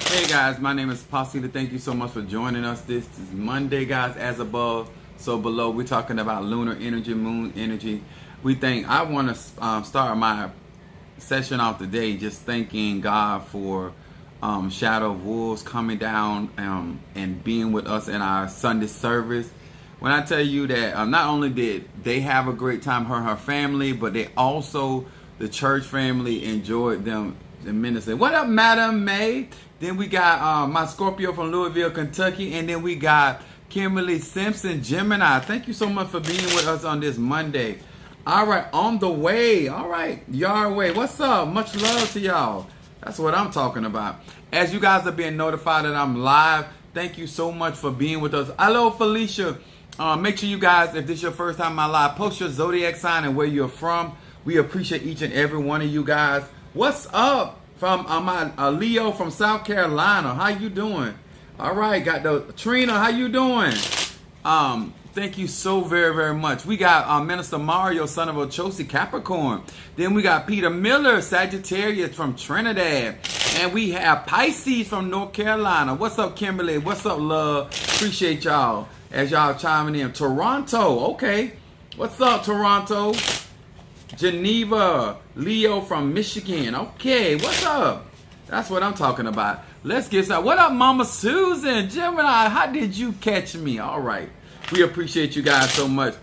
Hey guys, my name is Pasita. Thank you so much for joining us. This is Monday, guys. As above, so below. We're talking about lunar energy, moon energy. I want to start my session off today just thanking God for Shadow of Wolves coming down and being with us in our Sunday service. When I tell you that not only did they have a great time, her and her family, but they also, the church family, enjoyed them tremendously. What up, Madam May? Then we got my Scorpio from Louisville, Kentucky. And then we got Kimberly Simpson, Gemini. Thank you so much for being with us on this Monday. All right, on the way. All right, your way. What's up? Much love to y'all. That's what I'm talking about. As you guys are being notified that I'm live, thank you so much for being with us. Hello, Felicia. Make sure you guys, if this is your first time in my live, post your zodiac sign and where you're from. We appreciate each and every one of you guys. What's up? From my Leo from South Carolina. How you doing? All right, got the Trina. How you doing? Thank you so very, very much. We got Minister Mario, son of Ochosi, Capricorn. Then we got Peter Miller, Sagittarius from Trinidad. And we have Pisces from North Carolina. What's up, Kimberly? What's up, love? Appreciate y'all as y'all chiming in. Toronto. Okay. What's up, Toronto? Geneva, Leo from Michigan. Okay, what's up? That's what I'm talking about. Let's get started. What up, Mama Susan? Gemini, how did you catch me? All right. We appreciate you guys so much.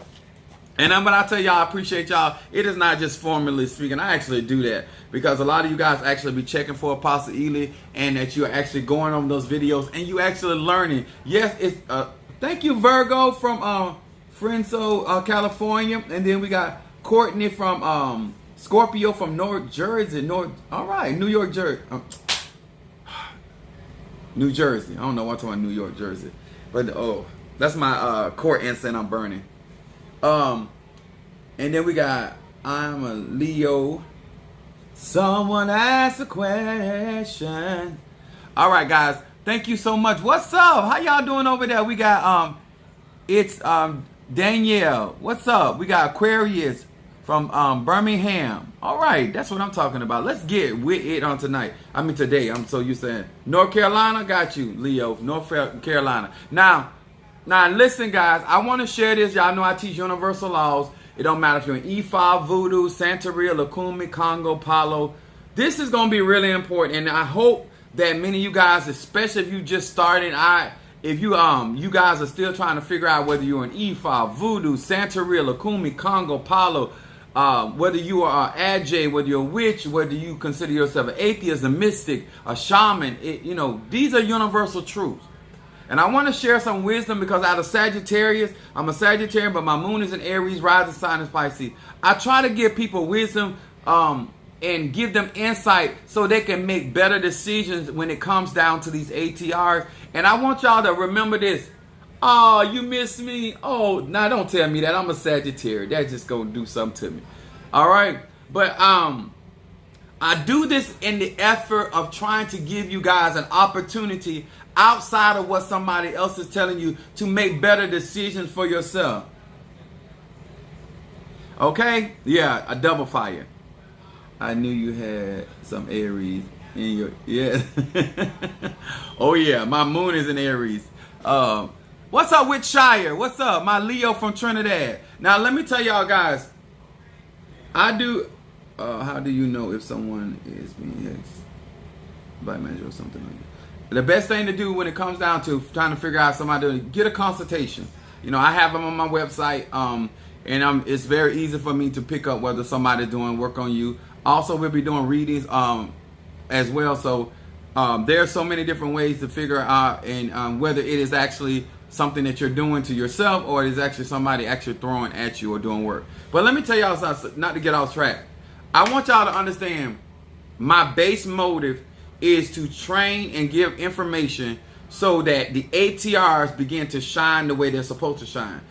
And when I tell y'all I appreciate y'all, it is not just formally speaking. I actually do that because a lot of you guys actually be checking for Apostle Ely and that you're actually going on those videos and you actually learning. Yes, it's thank you, Virgo from Fresno, California. And then we got Courtney from Scorpio from North Jersey. All right, New York, Jersey. New Jersey. I don't know why I'm talking about New York, Jersey. But that's my court incense I'm burning. And then we got I'm a Leo. Someone asked a question. All right, guys. Thank you so much. What's up? How y'all doing over there? We got it's Danielle. What's up? We got Aquarius from Birmingham. All right, that's what I'm talking about. Let's get with it on tonight. I mean today. I'm so used to it. North Carolina, got you, Leo. North Carolina. Now listen, guys. I want to share this. Y'all know I teach universal laws. It don't matter if you're in Ifa, Voodoo, Santeria, Lukumi, Congo, Palo. This is going to be really important, and I hope that many of you guys, especially if you just started, if you guys are still trying to figure out whether you're an Ifa, Voodoo, Santeria, Lukumi, Congo, Palo, whether you are an Ajay, whether you're a witch, whether you consider yourself an atheist, a mystic, a shaman, these are universal truths. And I want to share some wisdom because out of Sagittarius, I'm a Sagittarian, but my moon is in Aries, rising sign is Pisces. I try to give people wisdom and give them insight so they can make better decisions when it comes down to these ATRs. And I want y'all to remember this. Oh, you miss me? Oh, now don't tell me that. I'm a Sagittarius. That's just going to do something to me. All right? But I do this in the effort of trying to give you guys an opportunity outside of what somebody else is telling you to make better decisions for yourself. Okay? Yeah, a double fire. I knew you had some Aries in your... Yeah. Oh, yeah. My moon is in Aries. What's up with Shire? What's up? My Leo from Trinidad. Now, let me tell y'all guys. I do... how do you know if someone is being hexed by magic or something like that? The best thing to do when it comes down to trying to figure out somebody, get a consultation. I have them on my website, and it's very easy for me to pick up whether somebody's doing work on you. Also, we'll be doing readings as well. So there are so many different ways to figure out and whether it is actually something that you're doing to yourself or it is actually somebody actually throwing at you or doing work. But let me tell y'all something, not to get off track. I want y'all to understand my base motive is to train and give information so that the ATRs begin to shine the way they're supposed to shine.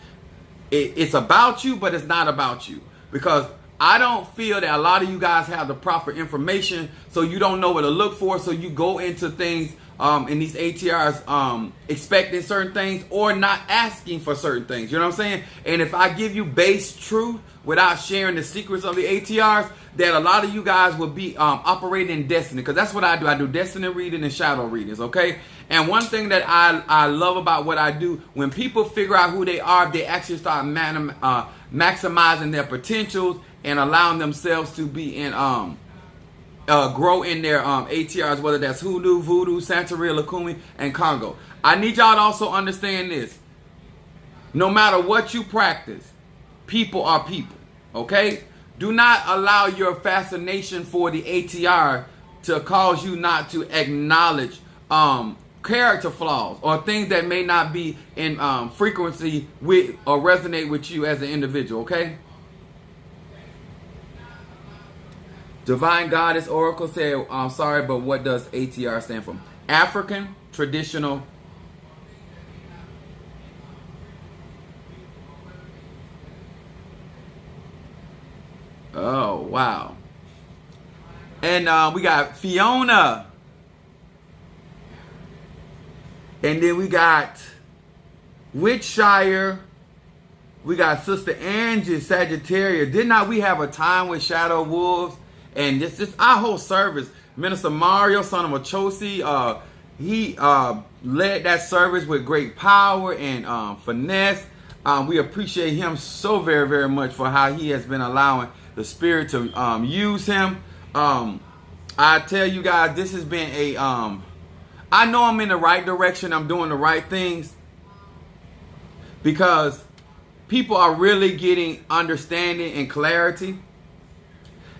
It's about you, but it's not about you. Because I don't feel that a lot of you guys have the proper information, so you don't know what to look for, so you go into things in these ATRs expecting certain things or not asking for certain things. You know what I'm saying? And if I give you base truth without sharing the secrets of the ATRs, that a lot of you guys will be operating in destiny, because that's what I do. I do destiny reading and shadow readings, okay? And one thing that I love about what I do, when people figure out who they are, they actually start maximizing their potentials and allowing themselves to be in grow in their ATRs, whether that's Hoodoo, Voodoo, Santeria, Lukumi, and Congo. I need y'all to also understand this. No matter what you practice, people are people, okay? Do not allow your fascination for the ATR to cause you not to acknowledge character flaws or things that may not be in frequency with or resonate with you as an individual, okay? Divine Goddess Oracle said, I'm sorry, but what does ATR stand for? African Traditional Oh, wow. And we got Fiona. And then we got Witchshire. We got Sister Angie, Sagittarius. Did not we have a time with Shadow Wolves? And this our whole service. Minister Mario, son of Achosi, he led that service with great power and finesse. We appreciate him so very, very much for how he has been allowing the Spirit to use him. I tell you guys, this has been a I know I'm in the right direction. I'm doing the right things because people are really getting understanding and clarity,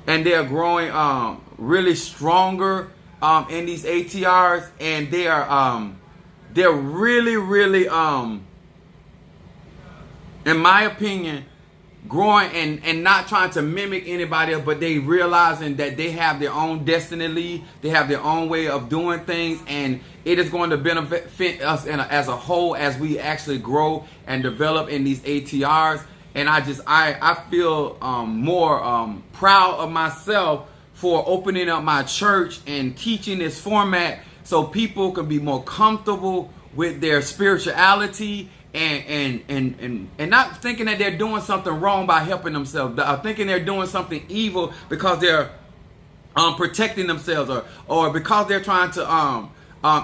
and they're growing really stronger in these ATRs, and they're really, really in my opinion, growing and not trying to mimic anybody else, but they realizing that they have their own destiny lead, they have their own way of doing things, and it is going to benefit us as a whole as we actually grow and develop in these ATRs. And I feel more proud of myself for opening up my church and teaching this format so people can be more comfortable with their spirituality and not thinking that they're doing something wrong by helping themselves, thinking they're doing something evil because they're protecting themselves or because they're trying to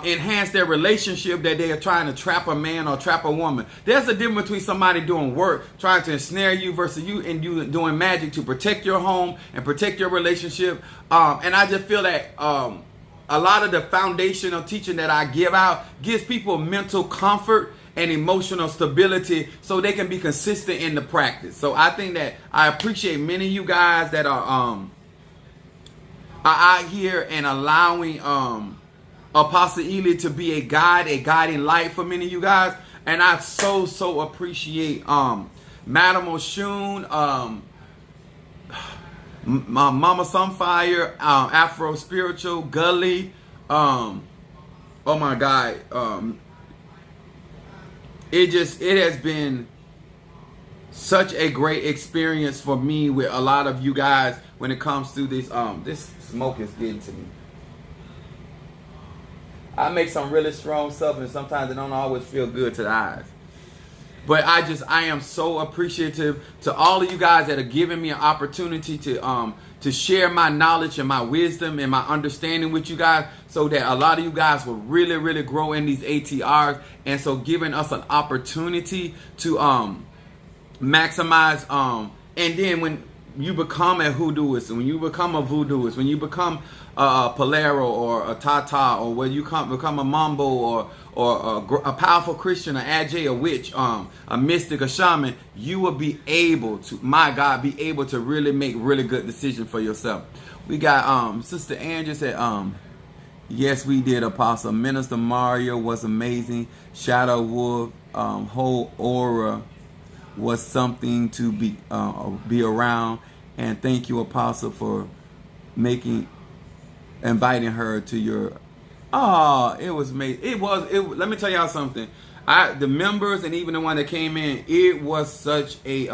enhance their relationship, that they are trying to trap a man or trap a woman. There's a difference between somebody doing work, trying to ensnare you, versus you and you doing magic to protect your home and protect your relationship. And I just feel that a lot of the foundational teaching that I give out gives people mental comfort and emotional stability so they can be consistent in the practice. So I think that I appreciate many of you guys that are out here and allowing Apostle Ely to be a guide, a guiding light for many of you guys. And I so appreciate Madam Oshun, Mama Sunfire, Afro Spiritual, Gully, oh my God, it has been such a great experience for me with a lot of you guys when it comes to this. This smoke is getting to me. I make some really strong stuff, and sometimes it don't always feel good to the eyes. But I am so appreciative to all of you guys that are giving me an opportunity to share my knowledge and my wisdom and my understanding with you guys, so that a lot of you guys will really, really grow in these ATRs, and so giving us an opportunity to maximize. And then when you become a hoodooist, when you become a voodooist, when you become a Polero or a Tata, or when you become a Mambo or a powerful Christian, an Ajay, a witch, a mystic, a shaman, you will be able to, my God, be able to really make really good decisions for yourself. We got Sister Andrew said, yes, we did, Apostle. Minister Mario was amazing. Shadow Wolf, whole aura was something to be around. And thank you, Apostle, for inviting her to your. Oh, it was made. It was. Let me tell y'all something. The members and even the one that came in, it was such a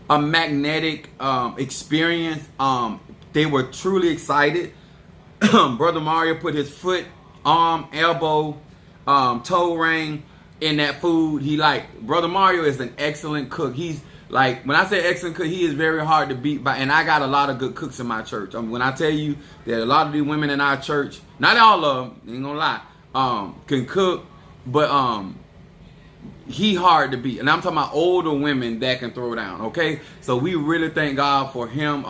magnetic experience. They were truly excited. Brother Mario put his foot, arm, elbow, toe ring in that food. Brother Mario is an excellent cook. He's Like when I say excellent cook, he is very hard to beat by. And I got a lot of good cooks in my church. When I tell you that a lot of the women in our church, not all of them, ain't gonna lie, can cook, but he hard to beat. And I'm talking about older women that can throw down. Okay, so we really thank God for him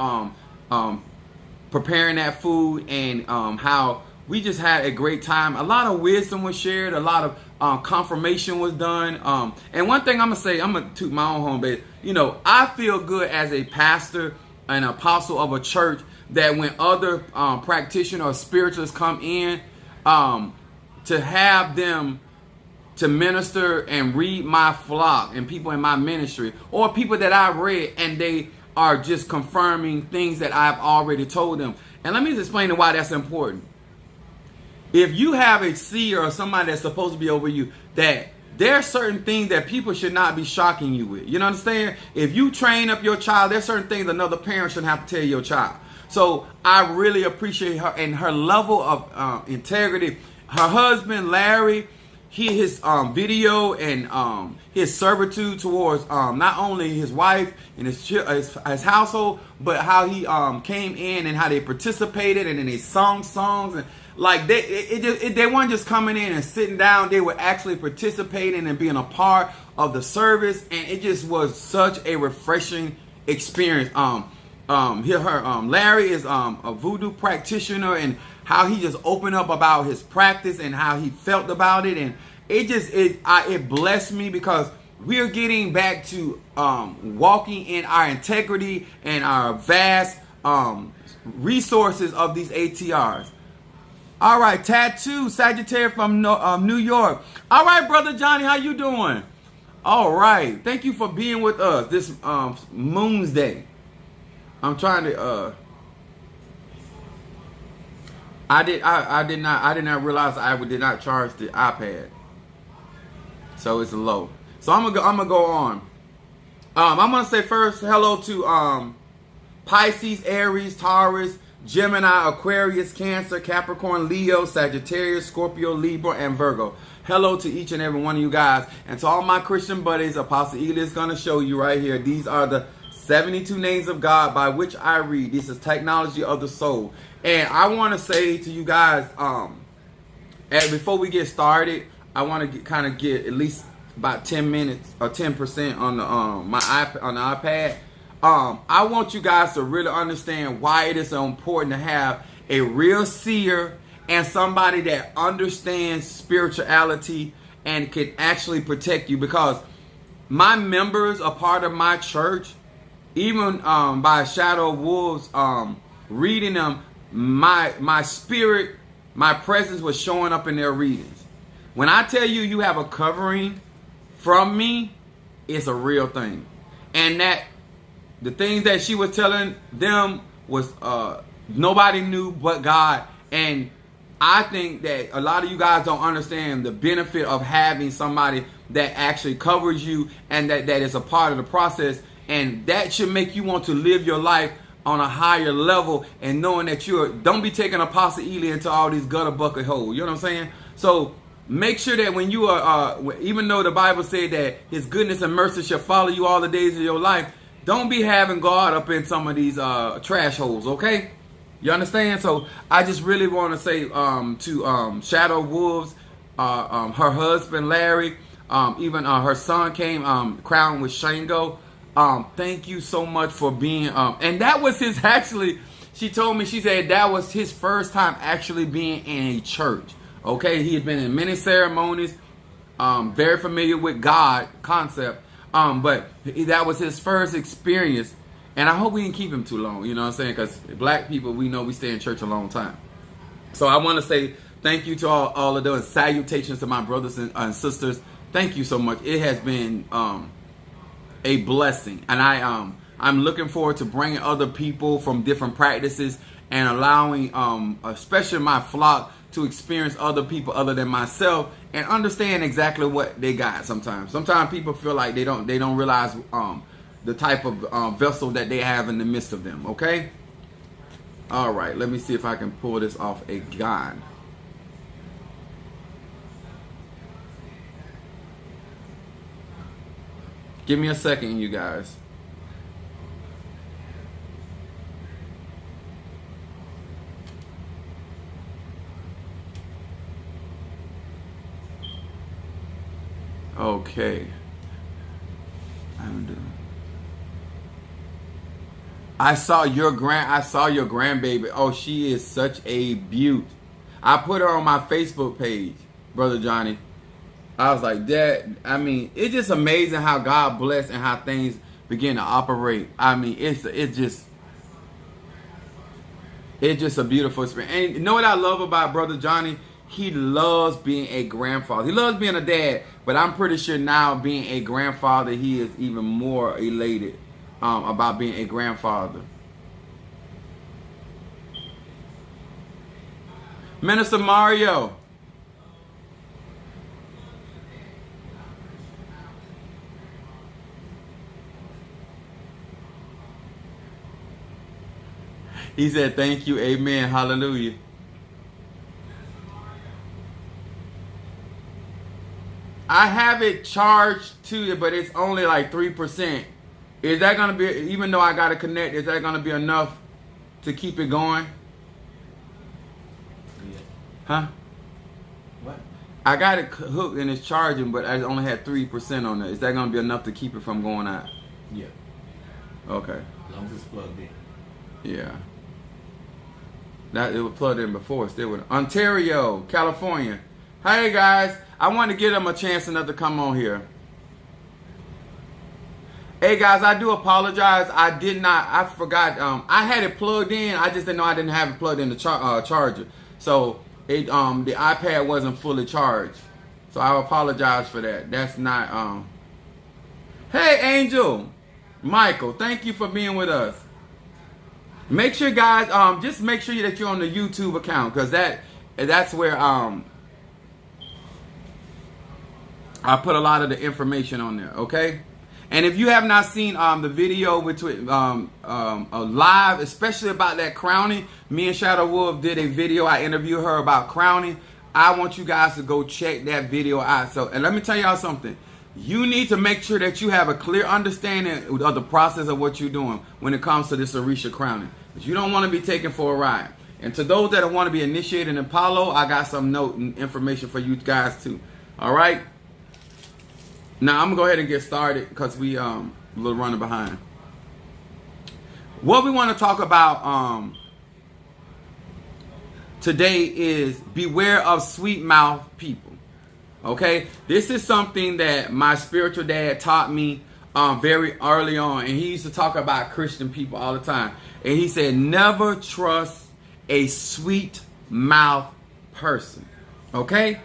preparing that food, and how we just had a great time. A lot of wisdom was shared. A lot of confirmation was done. And one thing I'm gonna say, I'm gonna toot my own home, but you know, I feel good as a pastor, an apostle of a church, that when other practitioners or spiritualists come in, to have them to minister and read my flock and people in my ministry, or people that I read, and they are just confirming things that I've already told them. And let me just explain why that's important. If you have a seer or somebody that's supposed to be over you, that there are certain things that people should not be shocking you with. You know what I'm saying? If you train up your child, there's certain things another parent shouldn't have to tell your child. So I really appreciate her and her level of integrity. Her husband, Larry, his video and his servitude towards not only his wife and his household, but how he came in and how they participated, and then they sung songs, and like they weren't just coming in and sitting down. They were actually participating and being a part of the service, and it just was such a refreshing experience. Larry is a voodoo practitioner, and how he just opened up about his practice and how he felt about it, and it blessed me, because we are getting back to walking in our integrity and our vast resources of these ATRs. All right, Tattoo Sagittarius from New York. All right, Brother Johnny, how you doing? All right, thank you for being with us this Moon's Day. I'm trying to. I did not realize I did not charge the iPad, so it's low. So I'm gonna go on. I'm gonna say first hello to Pisces, Aries, Taurus, Gemini, Aquarius, Cancer, Capricorn, Leo, Sagittarius, Scorpio, Libra, and Virgo. Hello to each and every one of you guys. And to all my Christian buddies, Apostle Ely is going to show you right here. These are the 72 names of God by which I read. This is technology of the soul. And I want to say to you guys, before we get started, I want to kind of get at least about 10 minutes or 10% on the my iPad, on the iPad. I want you guys to really understand why it is so important to have a real seer and somebody that understands spirituality and can actually protect you. Because my members are part of my church, even by Shadow of Wolves, reading them, my spirit, my presence was showing up in their readings. When I tell you you have a covering from me, it's a real thing. And that the things that she was telling them was nobody knew but God. And I think that a lot of you guys don't understand the benefit of having somebody that actually covers you and that is a part of the process. And that should make you want to live your life on a higher level, and knowing that don't be taking Apostle Ely into all these gutter bucket holes. You know what I'm saying? So make sure that when you are, even though the Bible said that his goodness and mercy shall follow you all the days of your life, don't be having God up in some of these trash holes, okay? You understand? So I just really want to say to Shadow Wolves, her husband Larry, even her son came crowned with Shango. Thank you so much for being, and that was his, actually, she told me, she said that was his first time actually being in a church. Okay, he had been in many ceremonies, very familiar with God concept, but that was his first experience. And I hope we didn't keep him too long, you know what I'm saying? Because black people, we know we stay in church a long time. So I want to say thank you to all of those, salutations to my brothers and sisters. Thank you so much. It has been a blessing, and I'm looking forward to bringing other people from different practices and allowing especially my flock to experience other people other than myself and understand exactly what they got. Sometimes people feel like they don't realize the type of vessel that they have in the midst of them. Okay, all right, let me see if I can pull this off again. Give me a second, you guys. Okay. I saw your grandbaby. Oh, she is such a beaut. I put her on my Facebook page, Brother Johnny. I was like, that, I mean, it's just amazing how God bless and how things begin to operate. I mean, it's just a beautiful experience. And you know what I love about Brother Johnny? He loves being a grandfather. He loves being a dad, but I'm pretty sure now being a grandfather, he is even more elated about being a grandfather. Minister Mario. He said, thank you, amen, hallelujah. I have it charged to it, but it's only like 3%. Is that going to be, even though I got to connect, is that going to be enough to keep it going? Yeah. Huh? What? I got it hooked and it's charging, but I only had 3% on it. Is that going to be enough to keep it from going out? Yeah. Okay. As long as it's plugged in. Yeah. That it was plugged in before. Still with Ontario, California. Hey guys, I want to give them a chance enough to come on here. Hey guys, I do apologize. I forgot. I had it plugged in. I just didn't know I didn't have it plugged in the charger. So it the iPad wasn't fully charged. So I apologize for that. That's not Hey Angel, Michael, thank you for being with us. Make sure guys, just make sure that you're on the YouTube account, because that's where I put a lot of the information on there, okay? And if you have not seen the video between live, especially about that crowning, me and Shadow Wolf did a video. I interviewed her about crowning. I want you guys to go check that video out. So, and let me tell y'all something. You need to make sure that you have a clear understanding of the process of what you're doing when it comes to this Orisha crowning. But you don't want to be taken for a ride. And to those that want to be initiated in Palo, I got some note and information for you guys too. All right. Now I'm gonna go ahead and get started because we a little running behind. What we want to talk about today is beware of sweet mouth people. Okay, this is something that my spiritual dad taught me very early on, and he used to talk about Christian people all the time. And he said, never trust a sweet mouth person. Okay,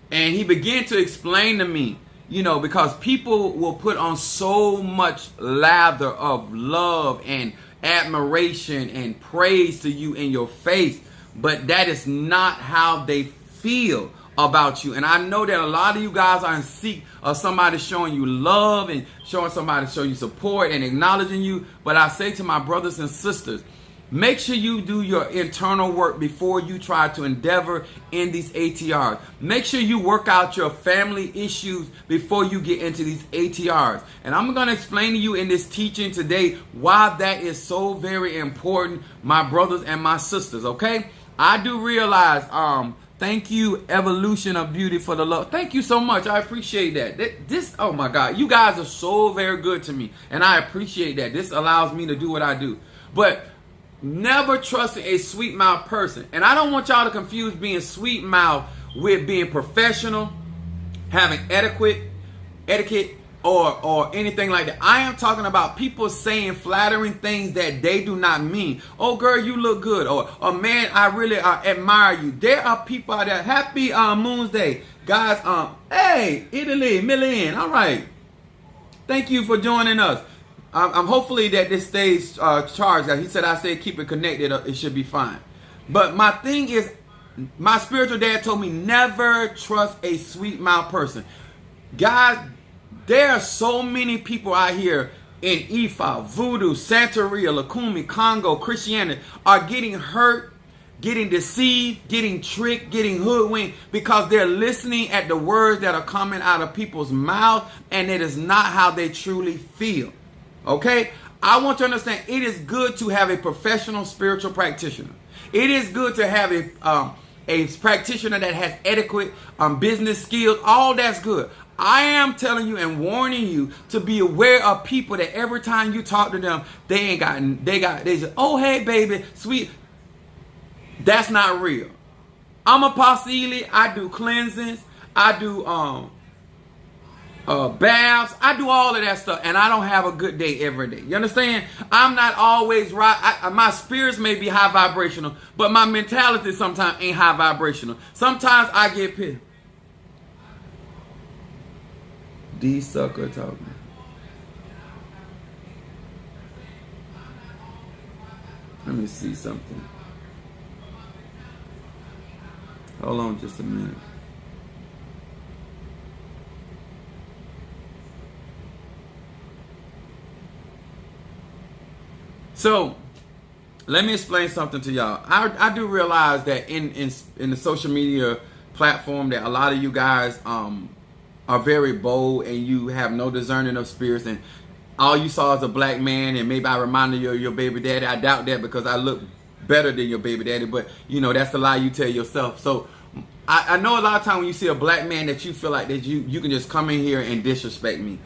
and he began to explain to me, you know, because people will put on so much lather of love and admiration and praise to you in your face, but that is not how they feel about you. And I know that a lot of you guys are in seek of somebody showing you love and showing you support and acknowledging you. But I say to my brothers and sisters, make sure you do your internal work before you try to endeavor in these ATRs. Make sure you work out your family issues before you get into these ATRs. And I'm going to explain to you in this teaching today why that is so very important, my brothers and my sisters, okay? I do realize, thank you, Evolution of Beauty, for the love. Thank you so much. I appreciate that. This, oh my God, you guys are so very good to me. And I appreciate that. This allows me to do what I do. But never trust a sweet mouth person. And I don't want y'all to confuse being sweet mouth with being professional, having etiquette, or anything like that. I am talking about people saying flattering things that they do not mean. Oh, girl, you look good. Or man, I really admire you. There are people out there. Happy Moon's Day. Guys, hey, Italy, Milan. All right. Thank you for joining us. I'm hopefully that this stays charged. He said, I said, keep it connected. It should be fine. But my thing is, my spiritual dad told me never trust a sweet mouth person. Guys, there are so many people out here in Ifa, Voodoo, Santeria, Lukumi, Congo, Christianity are getting hurt, getting deceived, getting tricked, getting hoodwinked because they're listening at the words that are coming out of people's mouth, and it is not how they truly feel. Okay? I want you to understand it is good to have a professional spiritual practitioner. It is good to have a practitioner that has adequate business skills. All that's good. I am telling you and warning you to be aware of people that every time you talk to them, they say, oh, hey, baby, sweet. That's not real. I'm Apostle Ely. I do cleansings. I do baths. I do all of that stuff, and I don't have a good day every day. You understand? I'm not always right. My spirits may be high vibrational, but my mentality sometimes ain't high vibrational. Sometimes I get pissed. D sucker talking. Let me see something. Hold on just a minute. So, let me explain something to y'all. I do realize that in the social media platform that a lot of you guys are very bold and you have no discerning of spirits, and all you saw is a black man, and maybe I reminded you of your baby daddy. I doubt that because I look better than your baby daddy, but you know, that's the lie you tell yourself. So I know a lot of times when you see a black man that you feel like that you can just come in here and disrespect me.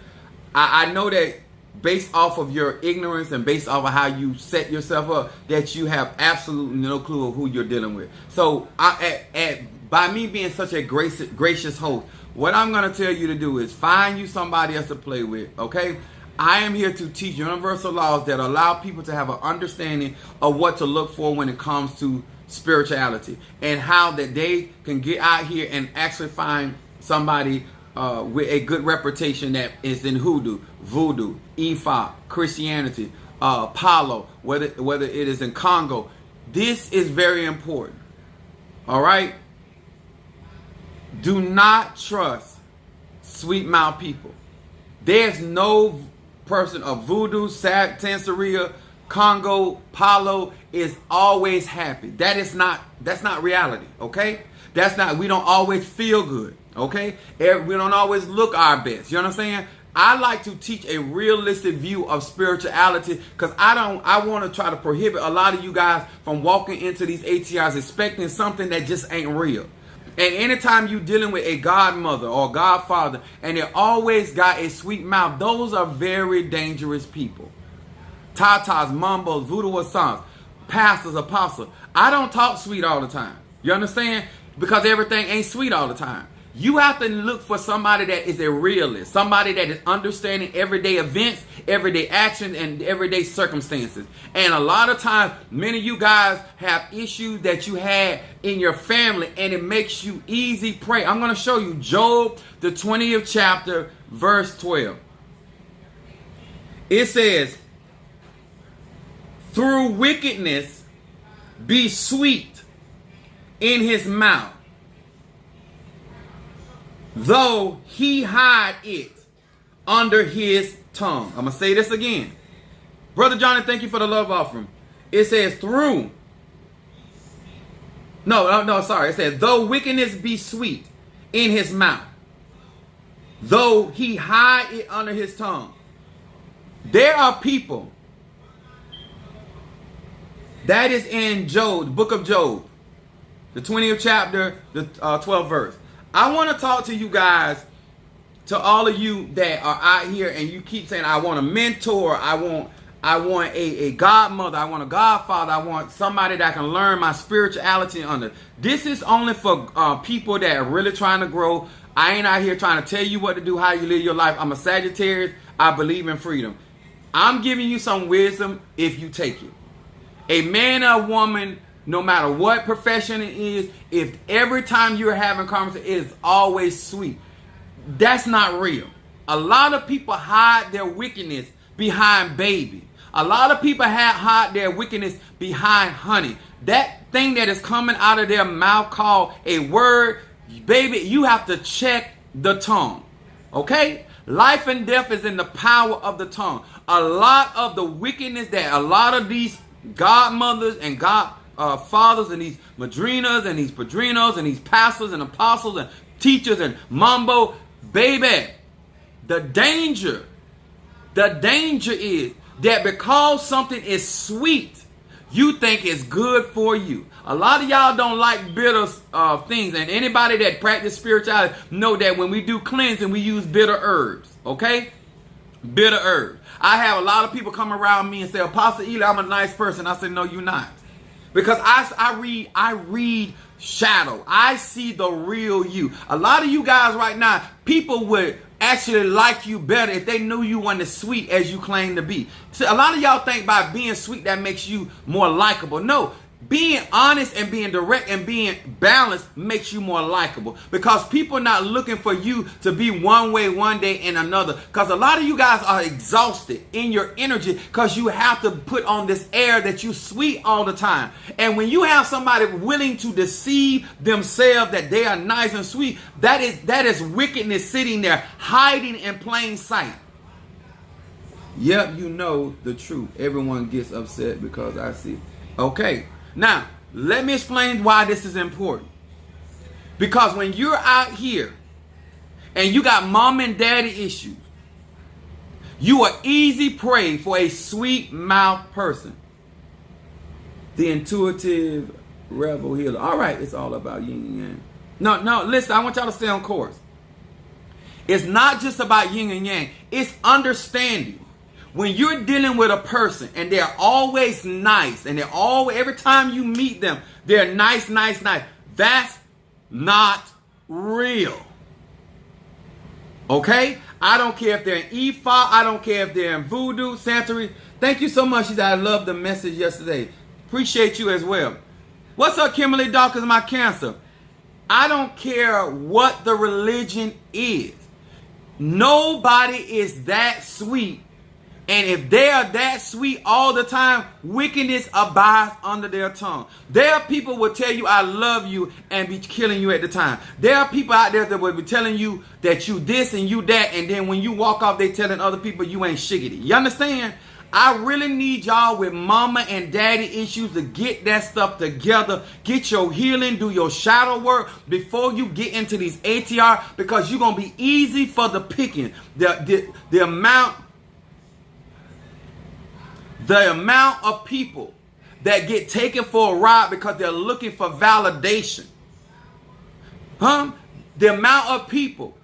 I know that based off of your ignorance and based off of how you set yourself up, that you have absolutely no clue of who you're dealing with. So by me being such a gracious host, what I'm going to tell you to do is find you somebody else to play with, okay? I am here to teach universal laws that allow people to have an understanding of what to look for when it comes to spirituality, and how that they can get out here and actually find somebody with a good reputation that is in hoodoo, voodoo, Ifa, Christianity, Palo, whether it is in Congo. This is very important. All right? Do not trust sweet mouth people. There's no person of voodoo, Santeria, Congo, Palo is always happy. That's not reality, okay? We don't always feel good, okay? We don't always look our best. You understand? I like to teach a realistic view of spirituality because I want to try to prohibit a lot of you guys from walking into these ATRs expecting something that just ain't real. And anytime you're dealing with a godmother or godfather and they always got a sweet mouth, those are very dangerous people. Tatas, Mumbos, Voodoo Wassans, pastors, apostles. I don't talk sweet all the time. You understand? Because everything ain't sweet all the time. You have to look for somebody that is a realist, somebody that is understanding everyday events, everyday actions, and everyday circumstances. And a lot of times, many of you guys have issues that you had in your family, and it makes you easy prey. I'm going to show you Job, the 20th chapter, verse 12. It says, through wickedness be sweet in his mouth, though he hide it under his tongue. I'm going to say this again. Brother Johnny, thank you for the love offering. It says through. No, sorry. It says, though wickedness be sweet in his mouth, though he hide it under his tongue. There are people. That is in Job, the book of Job, the 20th chapter, the 12th verse. I want to talk to you guys, to all of you that are out here and you keep saying, I want a mentor, I want a godmother, I want a godfather, I want somebody that can learn my spirituality under. This is only for people that are really trying to grow. I ain't out here trying to tell you what to do, how you live your life. I'm a Sagittarius. I believe in freedom. I'm giving you some wisdom if you take it. A man or a woman, no matter what profession it is, if every time you're having conversation, it is always sweet, that's not real. A lot of people hide their wickedness behind baby. A lot of people hide their wickedness behind honey. That thing that is coming out of their mouth called a word, baby, you have to check the tongue. Okay? Life and death is in the power of the tongue. A lot of the wickedness that a lot of these godmothers and fathers and these madrinas and these padrinos and these pastors and apostles and teachers and mumbo, baby, the danger is that because something is sweet, you think it's good for you. A lot of y'all don't like bitter things. And anybody that practice spirituality know that when we do cleansing, we use bitter herbs. Okay? Bitter herbs. I have a lot of people come around me and say, Apostle Eli, I'm a nice person. I say, no, you're not. Because I read shadow. I see the real you. A lot of you guys right now, people would actually like you better if they knew you weren't as sweet as you claim to be. So a lot of y'all think by being sweet that makes you more likable. No. Being honest and being direct and being balanced makes you more likable, because people are not looking for you to be one way one day and another. Because a lot of you guys are exhausted in your energy because you have to put on this air that you sweet all the time. And when you have somebody willing to deceive themselves that they are nice and sweet, that is wickedness sitting there hiding in plain sight. Yep, you know the truth. Everyone gets upset because I see. Okay. Now, let me explain why this is important. Because when you're out here and you got mom and daddy issues, you are easy prey for a sweet mouth person. The intuitive rebel healer. All right, it's all about yin and yang. No, listen, I want y'all to stay on course. It's not just about yin and yang. It's understanding. When you're dealing with a person and they're always nice and they're always, every time you meet them, they're nice. That's not real. Okay? I don't care if they're in Ifa. I don't care if they're in Voodoo, Santeria. Thank you so much. She said, I love the message yesterday. Appreciate you as well. What's up, Kimberly Dawkins, my cancer? I don't care what the religion is. Nobody is that sweet. And if they are that sweet all the time, wickedness abides under their tongue. There are people who will tell you, I love you, and be killing you at the time. There are people out there that will be telling you that you this and you that, and then when you walk off, they telling other people you ain't shiggity. You understand? I really need y'all with mama and daddy issues to get that stuff together. Get your healing, do your shadow work before you get into these ATR, because you're going to be easy for the picking. The amount of people that get taken for a ride because they're looking for validation. The amount of people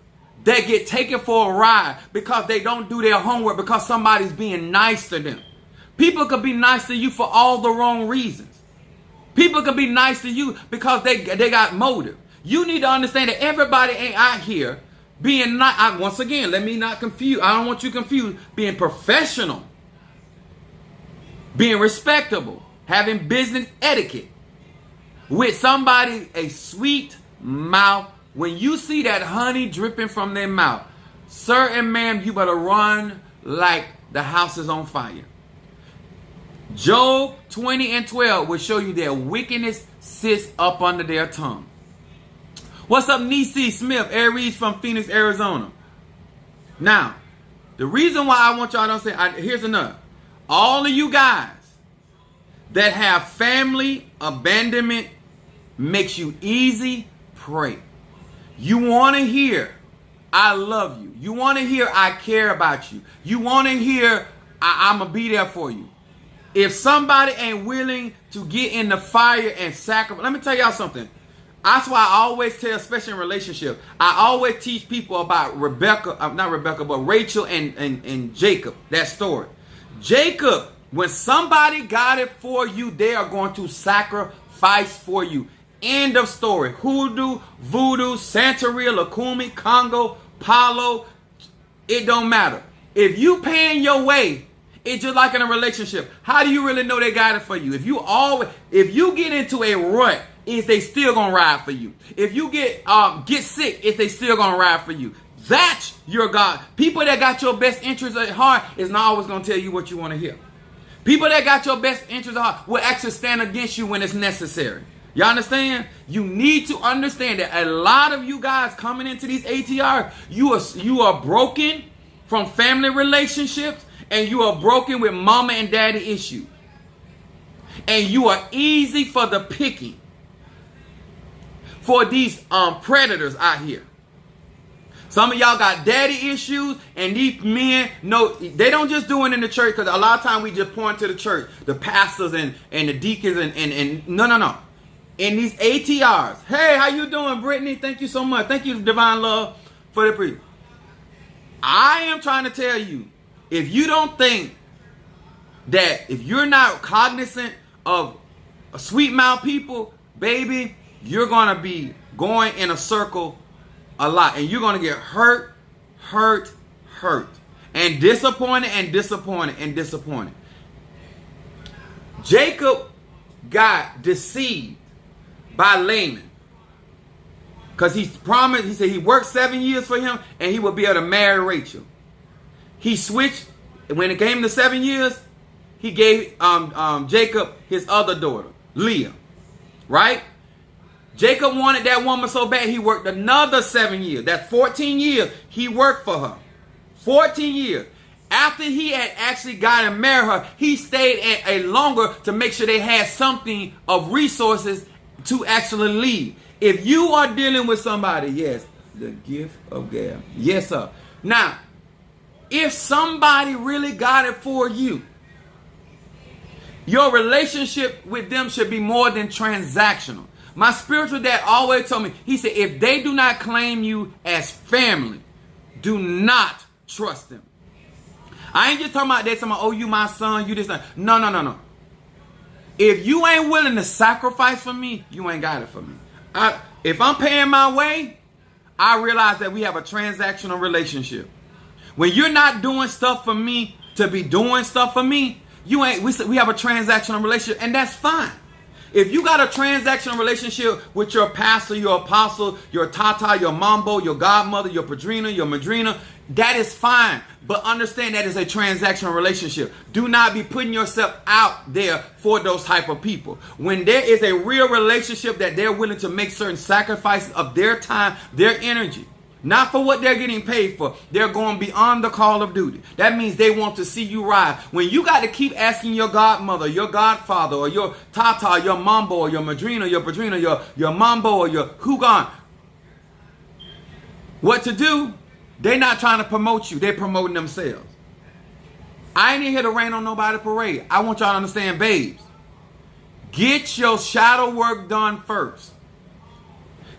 that get taken for a ride because they don't do their homework because somebody's being nice to them. People could be nice to you for all the wrong reasons. People could be nice to you because they got motive. You need to understand that everybody ain't out here being nice. Once again, let me not confuse. I don't want you confused. Being professional. Being respectable, having business etiquette with somebody, a sweet mouth. When you see that honey dripping from their mouth, sir and ma'am, you better run like the house is on fire. Job 20:12 will show you their wickedness sits up under their tongue. What's up, Nisi Smith, Aries from Phoenix, Arizona? Now, the reason why I want y'all to understand, here's another. All of you guys that have family abandonment makes you easy prey. You want to hear, I love you. You want to hear, I care about you. You want to hear, I'm going to be there for you. If somebody ain't willing to get in the fire and sacrifice, let me tell y'all something. That's why I always tell, especially in relationship, I always teach people about Rachel and Jacob, that story. Jacob, when somebody got it for you, they are going to sacrifice for you. End of story. Hoodoo, Voodoo, Santeria, Lukumi, Congo, Palo, it don't matter. If you paying your way, it's just like in a relationship. How do you really know they got it for you? If you get into a rut, is they still gonna ride for you? If you get sick, is they still gonna ride for you? That's your God. People that got your best interests at heart is not always going to tell you what you want to hear. People that got your best interests at heart will actually stand against you when it's necessary. You understand? You need to understand that a lot of you guys coming into these ATR, you are broken from family relationships, and you are broken with mama and daddy issues. And you are easy for the picking for these predators out here. Some of y'all got daddy issues, and these men, no, they don't just do it in the church, because a lot of times we just point to the church, the pastors and the deacons, and no. In these ATRs, hey, how you doing, Brittany? Thank you so much. Thank you, Divine Love, for the pre. I am trying to tell you, if you don't think that if you're not cognizant of sweet mouth people, baby, you're going to be going in a circle a lot, and you're going to get hurt, and disappointed. Jacob got deceived by Laban, because he promised, he said he worked 7 years for him and he would be able to marry Rachel. He switched. When it came to 7 years, he gave Jacob his other daughter, Leah, right? Jacob wanted that woman so bad, he worked another 7 years. That's 14 years he worked for her. 14 years. After he had actually got and married her, he stayed a longer to make sure they had something of resources to actually leave. If you are dealing with somebody, yes, the gift of gab. Yes, sir. Now, if somebody really got it for you, your relationship with them should be more than transactional. My spiritual dad always told me, he said, if they do not claim you as family, do not trust them. I ain't just talking about that, talking about, oh, you my son, you this. No. If you ain't willing to sacrifice for me, you ain't got it for me. If I'm paying my way, I realize that we have a transactional relationship. When you're not doing stuff for me to be doing stuff for me, we have a transactional relationship, and that's fine. If you got a transactional relationship with your pastor, your apostle, your tata, your mambo, your godmother, your padrina, your madrina, that is fine. But understand that is a transactional relationship. Do not be putting yourself out there for those type of people. When there is a real relationship that they're willing to make certain sacrifices of their time, their energy, not for what they're getting paid for. They're going beyond the call of duty. That means they want to see you rise. When you got to keep asking your godmother, your godfather, or your tata, your mambo, or your madrina, your padrina, your mambo, or your hugan, what to do, they're not trying to promote you. They're promoting themselves. I ain't here to rain on nobody's parade. I want y'all to understand, babes. Get your shadow work done first.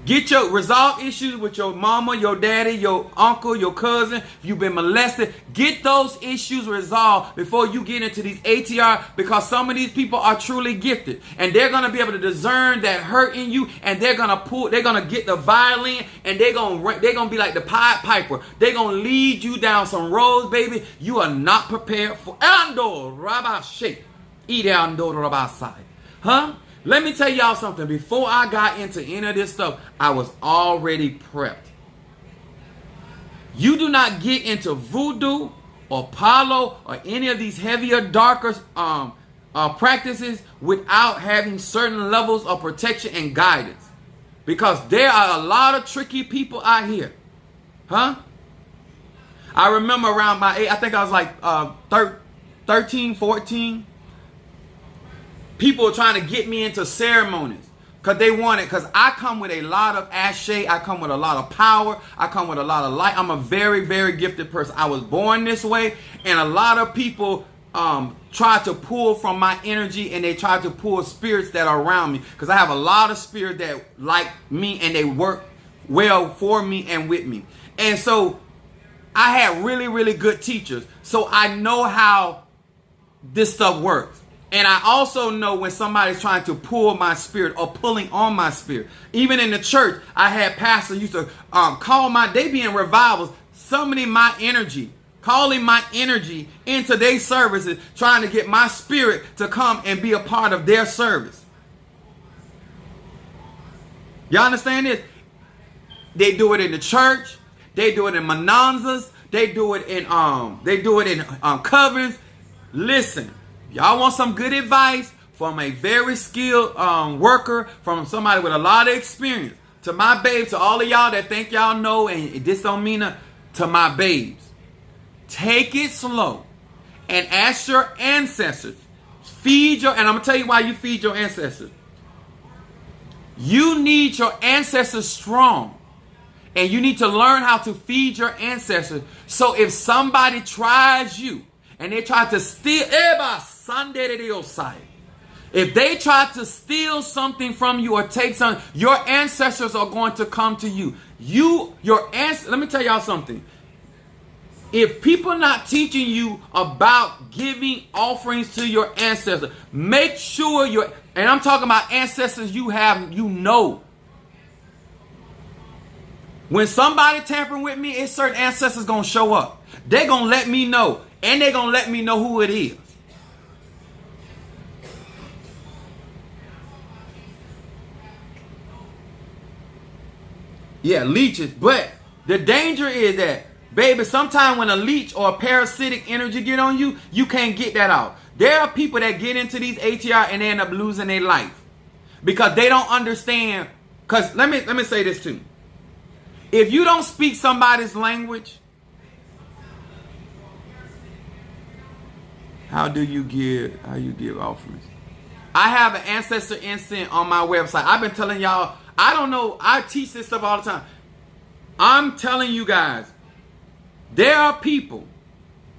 Resolve issues with your mama, your daddy, your uncle, your cousin. If you've been molested, get those issues resolved before you get into these ATR, because some of these people are truly gifted, and they're going to be able to discern that hurt in you, and they're going to get the violin, and they're going to be like the Pied Piper. They're going to lead you down some roads, baby, you are not prepared for. Ando Rabashe. Ando Rabasai. Huh? Let me tell y'all something. Before I got into any of this stuff, I was already prepped. You do not get into voodoo or palo or any of these heavier, darker practices without having certain levels of protection and guidance. Because there are a lot of tricky people out here. Huh? I remember around my age, I think I was like 13, 14. People are trying to get me into ceremonies because I come with a lot of ashe. I come with a lot of power. I come with a lot of light. I'm a very, very gifted person. I was born this way, and a lot of people try to pull from my energy, and they try to pull spirits that are around me, because I have a lot of spirits that like me, and they work well for me and with me. And so I had really, really good teachers, so I know how this stuff works. And I also know when somebody's trying to pull my spirit or pulling on my spirit. Even in the church, I had pastors used to they be in revivals, summoning my energy, calling my energy into their services, trying to get my spirit to come and be a part of their service. Y'all understand this? They do it in the church. They do it in mananzas. They do it in coverings. Listen. Y'all want some good advice from a very skilled worker, from somebody with a lot of experience. To my babes, to all of y'all that think y'all know, and this don't mean to my babes. Take it slow and ask your ancestors. And I'm going to tell you why you feed your ancestors. You need your ancestors strong. And you need to learn how to feed your ancestors. So if somebody tries you and they try to steal, if they try to steal something from you or take something, your ancestors are going to come to you. Let me tell y'all something. If people are not teaching you about giving offerings to your ancestors, make sure and I'm talking about ancestors you know. When somebody tampering with me, it's certain ancestors going to show up. They're going to let me know. And they're going to let me know who it is. Yeah, leeches. But the danger is that, baby, sometimes when a leech or a parasitic energy get on you, you can't get that out. There are people that get into these ATR and they end up losing their life. Because they don't understand. Because let me say this too. If you don't speak somebody's language, how you give offerings? I have an ancestor incense on my website. I've been telling y'all, I don't know, I teach this stuff all the time. I'm telling you guys, there are people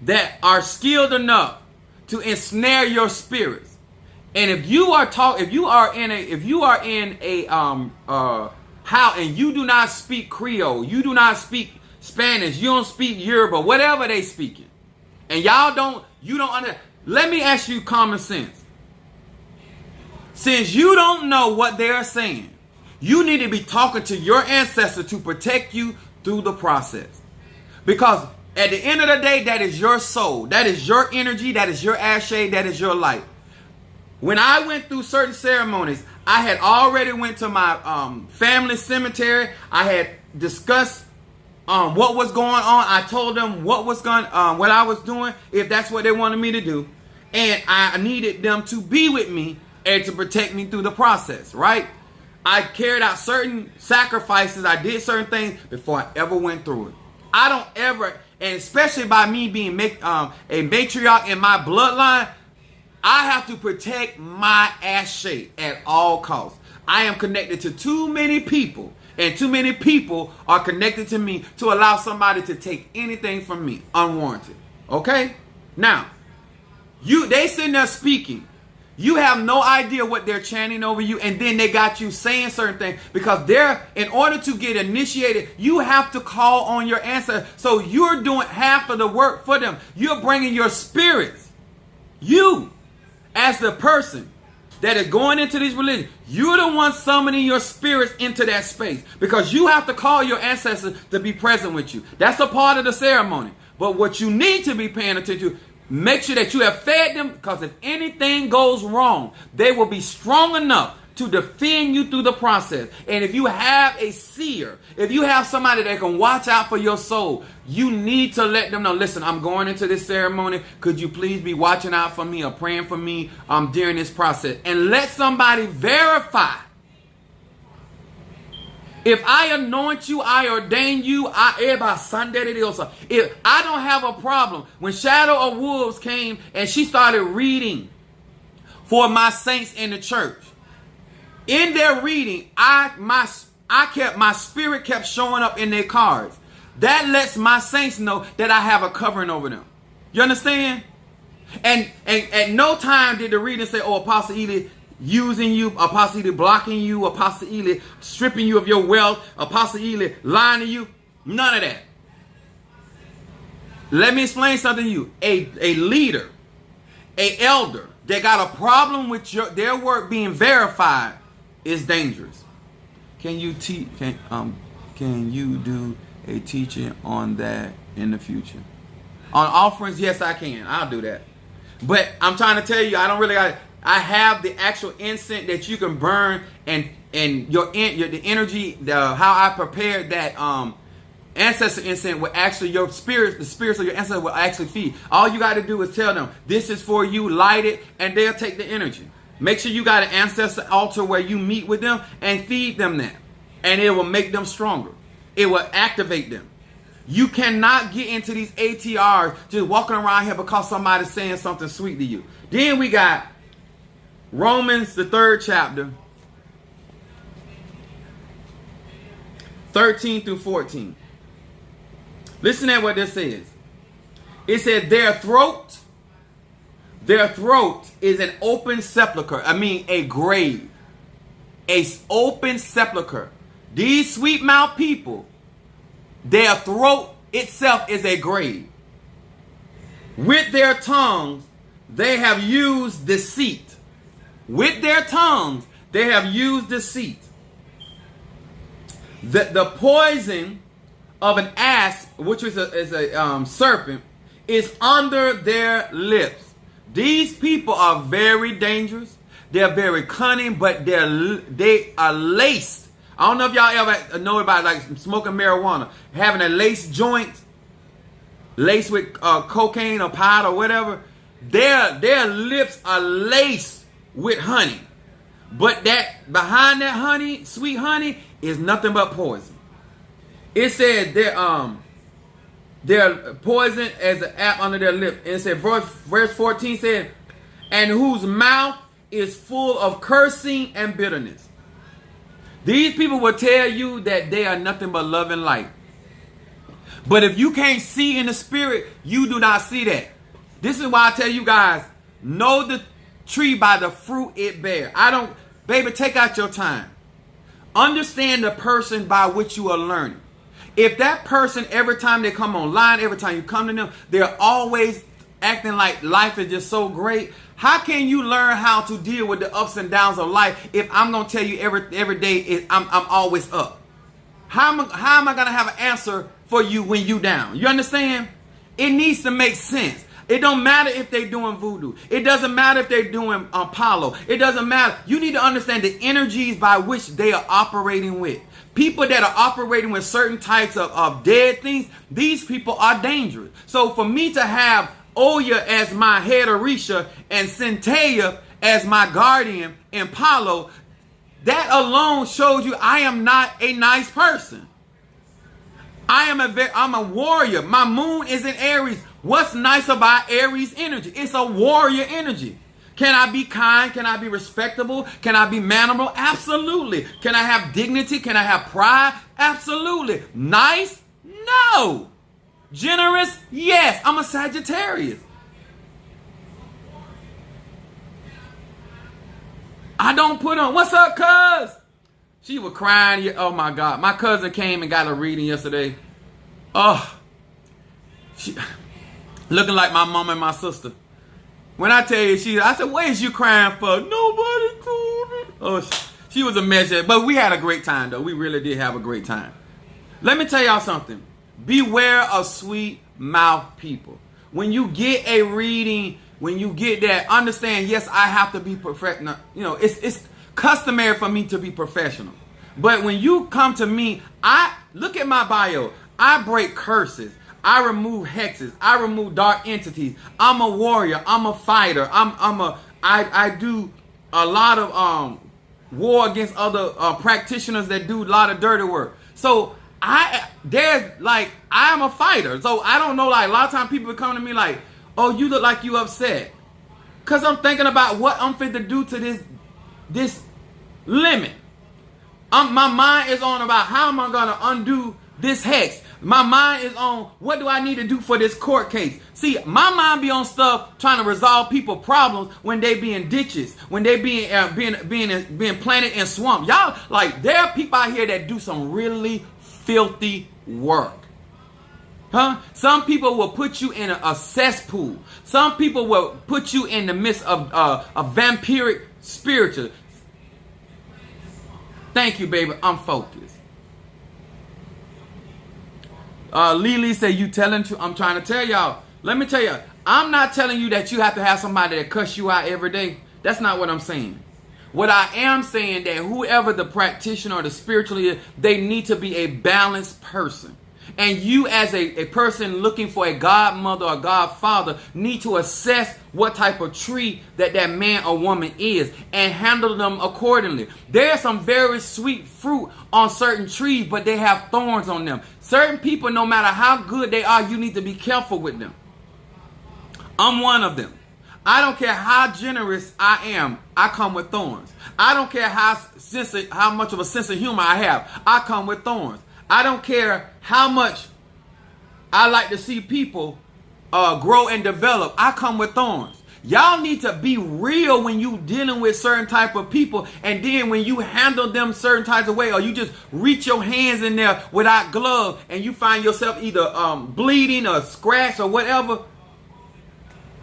that are skilled enough to ensnare your spirits. And if you are in a and you do not speak Creole, you do not speak Spanish, you don't speak Yoruba, whatever they speaking, and you don't understand. Let me ask you common sense. Since you don't know what they're saying, you need to be talking to your ancestor to protect you through the process. Because at the end of the day, that is your soul, that is your energy, that is your ashe, that is your light. When I went through certain ceremonies, I had already went to my family cemetery. I had discussed what was going on. I told them what I was doing, if that's what they wanted me to do. And I needed them to be with me and to protect me through the process, right? I carried out certain sacrifices. I did certain things before I ever went through it. I don't ever, and especially by me being a matriarch in my bloodline, I have to protect my ashe at all costs. I am connected to too many people, and too many people are connected to me to allow somebody to take anything from me unwarranted. Okay? Now, they sitting there speaking. You have no idea what they're chanting over you, and then they got you saying certain things because in order to get initiated, you have to call on your ancestors. So you're doing half of the work for them. You're bringing your spirits. You, as the person that is going into these religions, you're the one summoning your spirits into that space because you have to call your ancestors to be present with you. That's a part of the ceremony. But what you need to be paying attention to, make sure that you have fed them, because if anything goes wrong, they will be strong enough to defend you through the process. And if you have a seer, if you have somebody that can watch out for your soul, you need to let them know, listen, I'm going into this ceremony. Could you please be watching out for me or praying for me during this process? And let somebody verify. If I anoint you, I ordain you, if I don't have a problem. When Shadow of Wolves came and she started reading for my saints in the church, in their reading, my spirit kept showing up in their cards. That lets my saints know that I have a covering over them. You understand? And at no time did the reader say, oh, Apostle Ely using you, Apostle Ely blocking you, Apostle Ely stripping you of your wealth, Apostle Ely lying to you. None of that. Let me explain something to you. A leader, a elder that got a problem with their work being verified is dangerous. Can you do a teaching on that in the future? On offerings, yes, I can. I'll do that. But I'm trying to tell you, I have the actual incense that you can burn, and the energy, how I prepared that ancestor incense will actually, the spirits of your ancestors will actually feed. All you got to do is tell them, this is for you, light it, and they'll take the energy. Make sure you got an ancestor altar where you meet with them and feed them that. And it will make them stronger. It will activate them. You cannot get into these ATRs just walking around here because somebody's saying something sweet to you. Then we got Romans, the 3rd chapter. 13 through 14. Listen at what this says. It said their throat is an open sepulcher. I mean a grave. A open sepulcher. These sweet mouth people, their throat itself is a grave. With their tongues, they have used deceit. With their tongues, they have used deceit. The poison of an asp, which is a serpent, is under their lips. These people are very dangerous. They're very cunning, but they are laced. I don't know if y'all ever know about like smoking marijuana, having a lace joint, laced with cocaine or pot or whatever. Their lips are laced with honey, but that behind that honey, sweet honey, is nothing but poison. It said they're poison as an apple under their lip. And it said, verse 14 said, and whose mouth is full of cursing and bitterness. These people will tell you that they are nothing but love and light. But if you can't see in the spirit, you do not see that. This is why I tell you guys, know the tree by the fruit it bears. Baby, take out your time. Understand the person by which you are learning. If that person, every time they come online, every time you come to them, they're always acting like life is just so great. How can you learn how to deal with the ups and downs of life if I'm going to tell you every day I'm always up? How am I going to have an answer for you when you down? You understand? It needs to make sense. It don't matter if they're doing voodoo. It doesn't matter if they're doing Apollo. It doesn't matter. You need to understand the energies by which they are operating with. People that are operating with certain types of dead things, these people are dangerous. So for me to have Oya as my head Orisha and Centella as my guardian and Palo, that alone shows you I am not a nice person. I'm a warrior. My moon is in Aries. What's nice about Aries energy? It's a warrior energy. Can I be kind? Can I be respectable? Can I be mannerable? Absolutely. Can I have dignity? Can I have pride? Absolutely. Nice? No. Generous? Yes. I'm a Sagittarius. I don't put on, what's up, cuz? She was crying. Oh my God. My cousin came and got a reading yesterday. Oh, she looking like my mom and my sister. When I tell you, I said, what is you crying for? Nobody told me. Oh, she was a mess. But we had a great time, though. We really did have a great time. Let me tell y'all something. Beware of sweet mouth people. When you get a reading, when you get that, understand, yes, I have to be professional. You know, it's customary for me to be professional. But when you come to me, I look at my bio. I break curses. I remove hexes. I remove dark entities. I'm a warrior. I'm a fighter. I do a lot of war against other practitioners that do a lot of dirty work. So I'm a fighter. So I don't know, like a lot of times people come to me like, oh, you look like you upset. Cause I'm thinking about what I'm fit to do to this limit. My mind is on about how am I gonna undo this hex. My mind is on what do I need to do for this court case. See, my mind be on stuff trying to resolve people problems when they be in ditches, when they being planted in swamp. Y'all, like, there are people out here that do some really filthy work. Huh? Some people will put you in a cesspool. Some people will put you in the midst of a vampiric spiritual. Thank you, baby. I'm focused. Lily said, you telling truth? I'm trying to tell y'all. Let me tell you, I'm not telling you that you have to have somebody that cuss you out every day. That's not what I'm saying. What I am saying that whoever the practitioner or the spiritual is, they need to be a balanced person. And you as a person looking for a godmother or godfather need to assess what type of tree that man or woman is and handle them accordingly. There's some very sweet fruit on certain trees, but they have thorns on them. Certain people, no matter how good they are, you need to be careful with them. I'm one of them. I don't care how generous I am, I come with thorns. I don't care how much of a sense of humor I have, I come with thorns. I don't care how much I like to see people grow and develop. I come with thorns. Y'all need to be real when you dealing with certain type of people, and then when you handle them certain types of way, or you just reach your hands in there without gloves and you find yourself either bleeding or scratched or whatever.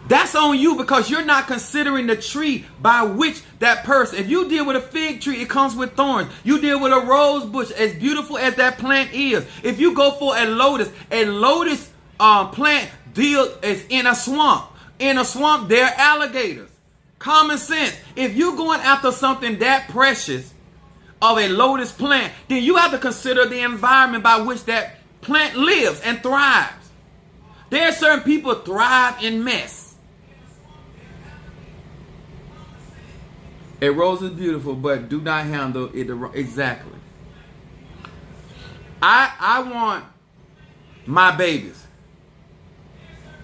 That's on you, because you're not considering the tree by which that person. If you deal with a fig tree, it comes with thorns. You deal with a rose bush, as beautiful as that plant is. If you go for a lotus plant is in a swamp. In a swamp, there are alligators. Common sense. If you're going after something that precious of a lotus plant, then you have to consider the environment by which that plant lives and thrives. There are certain people thrive in mess. A rose is beautiful, but do not handle it exactly. I want my babies.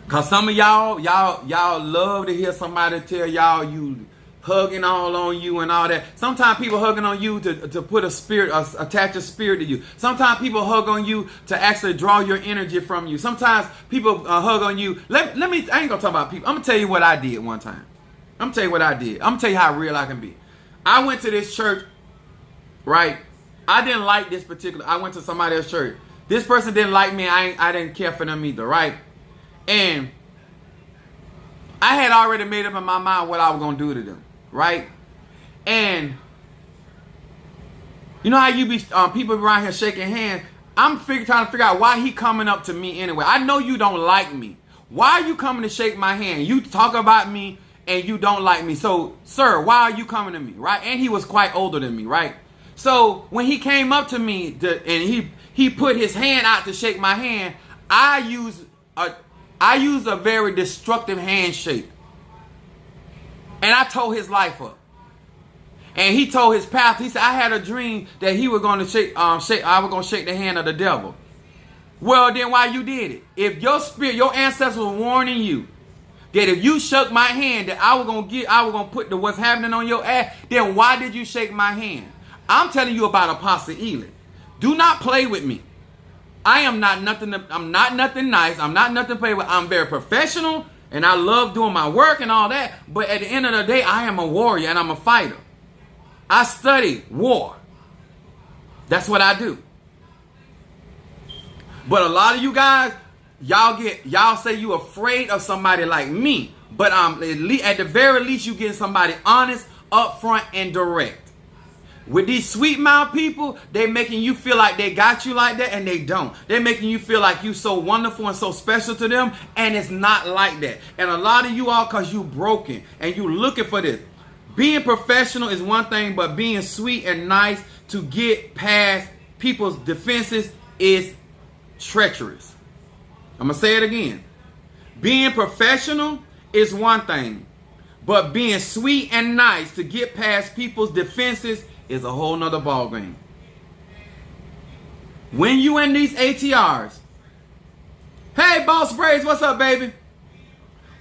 Cause some of y'all love to hear somebody tell y'all you hugging all on you and all that. Sometimes people hugging on you to put a spirit, attach a spirit to you. Sometimes people hug on you to actually draw your energy from you. Sometimes people hug on you. Let me. I ain't gonna talk about people. I'm gonna tell you what I did one time. I'm gonna tell you what I did. I'm gonna tell you how real I can be. I went to this church, right? I didn't like this particular. I went to somebody else's church. This person didn't like me. I didn't care for them either, right? And I had already made up in my mind what I was going to do to them, right? And you know how you be people around here shaking hands? I'm trying to figure out why he coming up to me anyway. I know you don't like me. Why are you coming to shake my hand? You talk about me and you don't like me. So, sir, why are you coming to me, right? And he was quite older than me, right? So when he came up to me and he put his hand out to shake my hand, I used a very destructive handshake. And I tore his life up. And he told his pastor, he said, I had a dream that he was going to I was going to shake the hand of the devil. Well, then why you did it? If your spirit, your ancestors were warning you that if you shook my hand, that I was going to put what's happening on your ass, then why did you shake my hand? I'm telling you about Apostle Ely. Do not play with me. I am not nothing. I'm not nothing nice. I'm not nothing to play with. I'm very professional, and I love doing my work and all that. But at the end of the day, I am a warrior and I'm a fighter. I study war. That's what I do. But a lot of you guys, y'all say you afraid of somebody like me. But at the very least, you get somebody honest, upfront, and direct. With these sweet mouth people, they making you feel like they got you like that, and they don't. They're making you feel like you so wonderful and so special to them, and it's not like that. And a lot of you all, because you broken and you looking for this. Being professional is one thing, but being sweet and nice to get past people's defenses is treacherous. I'm going to say it again. Being professional is one thing, but being sweet and nice to get past people's defenses is a whole nother ball game. When you in these ATRs, hey, Boss Braids, what's up, baby?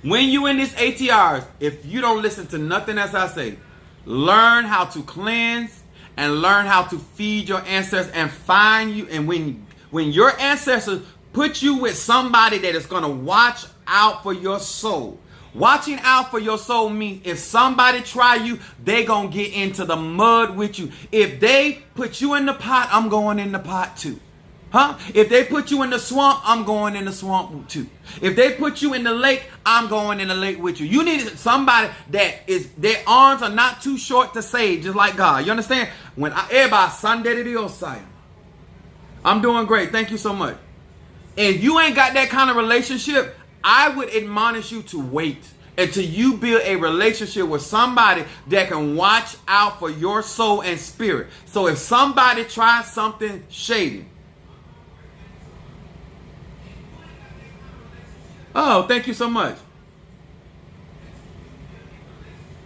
When you in these ATRs, if you don't listen to nothing else I say, learn how to cleanse and learn how to feed your ancestors and find you. And when your ancestors put you with somebody that is going to watch out for your soul. Watching out for your soul means if somebody try you, they gonna get into the mud with you. If they put you in the pot, I'm going in the pot too. Huh? If they put you in the swamp, I'm going in the swamp too. If they put you in the lake, I'm going in the lake with you. You need somebody their arms are not too short to save, just like God. You understand? When everybody Sunday to the I'm doing great. Thank you so much. If you ain't got that kind of relationship, I would admonish you to wait until you build a relationship with somebody that can watch out for your soul and spirit. So if somebody tries something shady. Oh, thank you so much.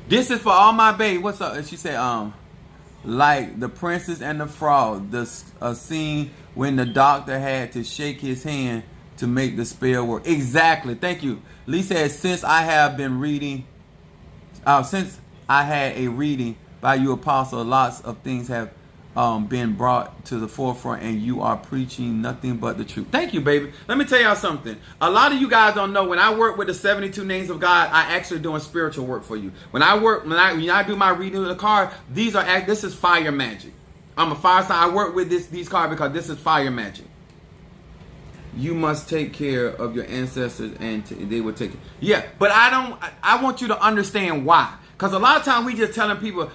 This is for all my baby. What's up? She said, like the Princess and the Frog, the scene when the doctor had to shake his hand to make the spell work. Exactly. Thank you. Lee said, since I had a reading by you, Apostle, lots of things have been brought to the forefront, and you are preaching nothing but the truth. Thank you, baby. Let me tell y'all something. A lot of you guys don't know, when I work with the 72 names of God, I actually doing spiritual work for you. When I do my reading of the card, this is fire magic. I'm a fire sign. I work with these cards because this is fire magic. You must take care of your ancestors, and they will take it. Yeah, but I want you to understand why. Because a lot of times we just telling people,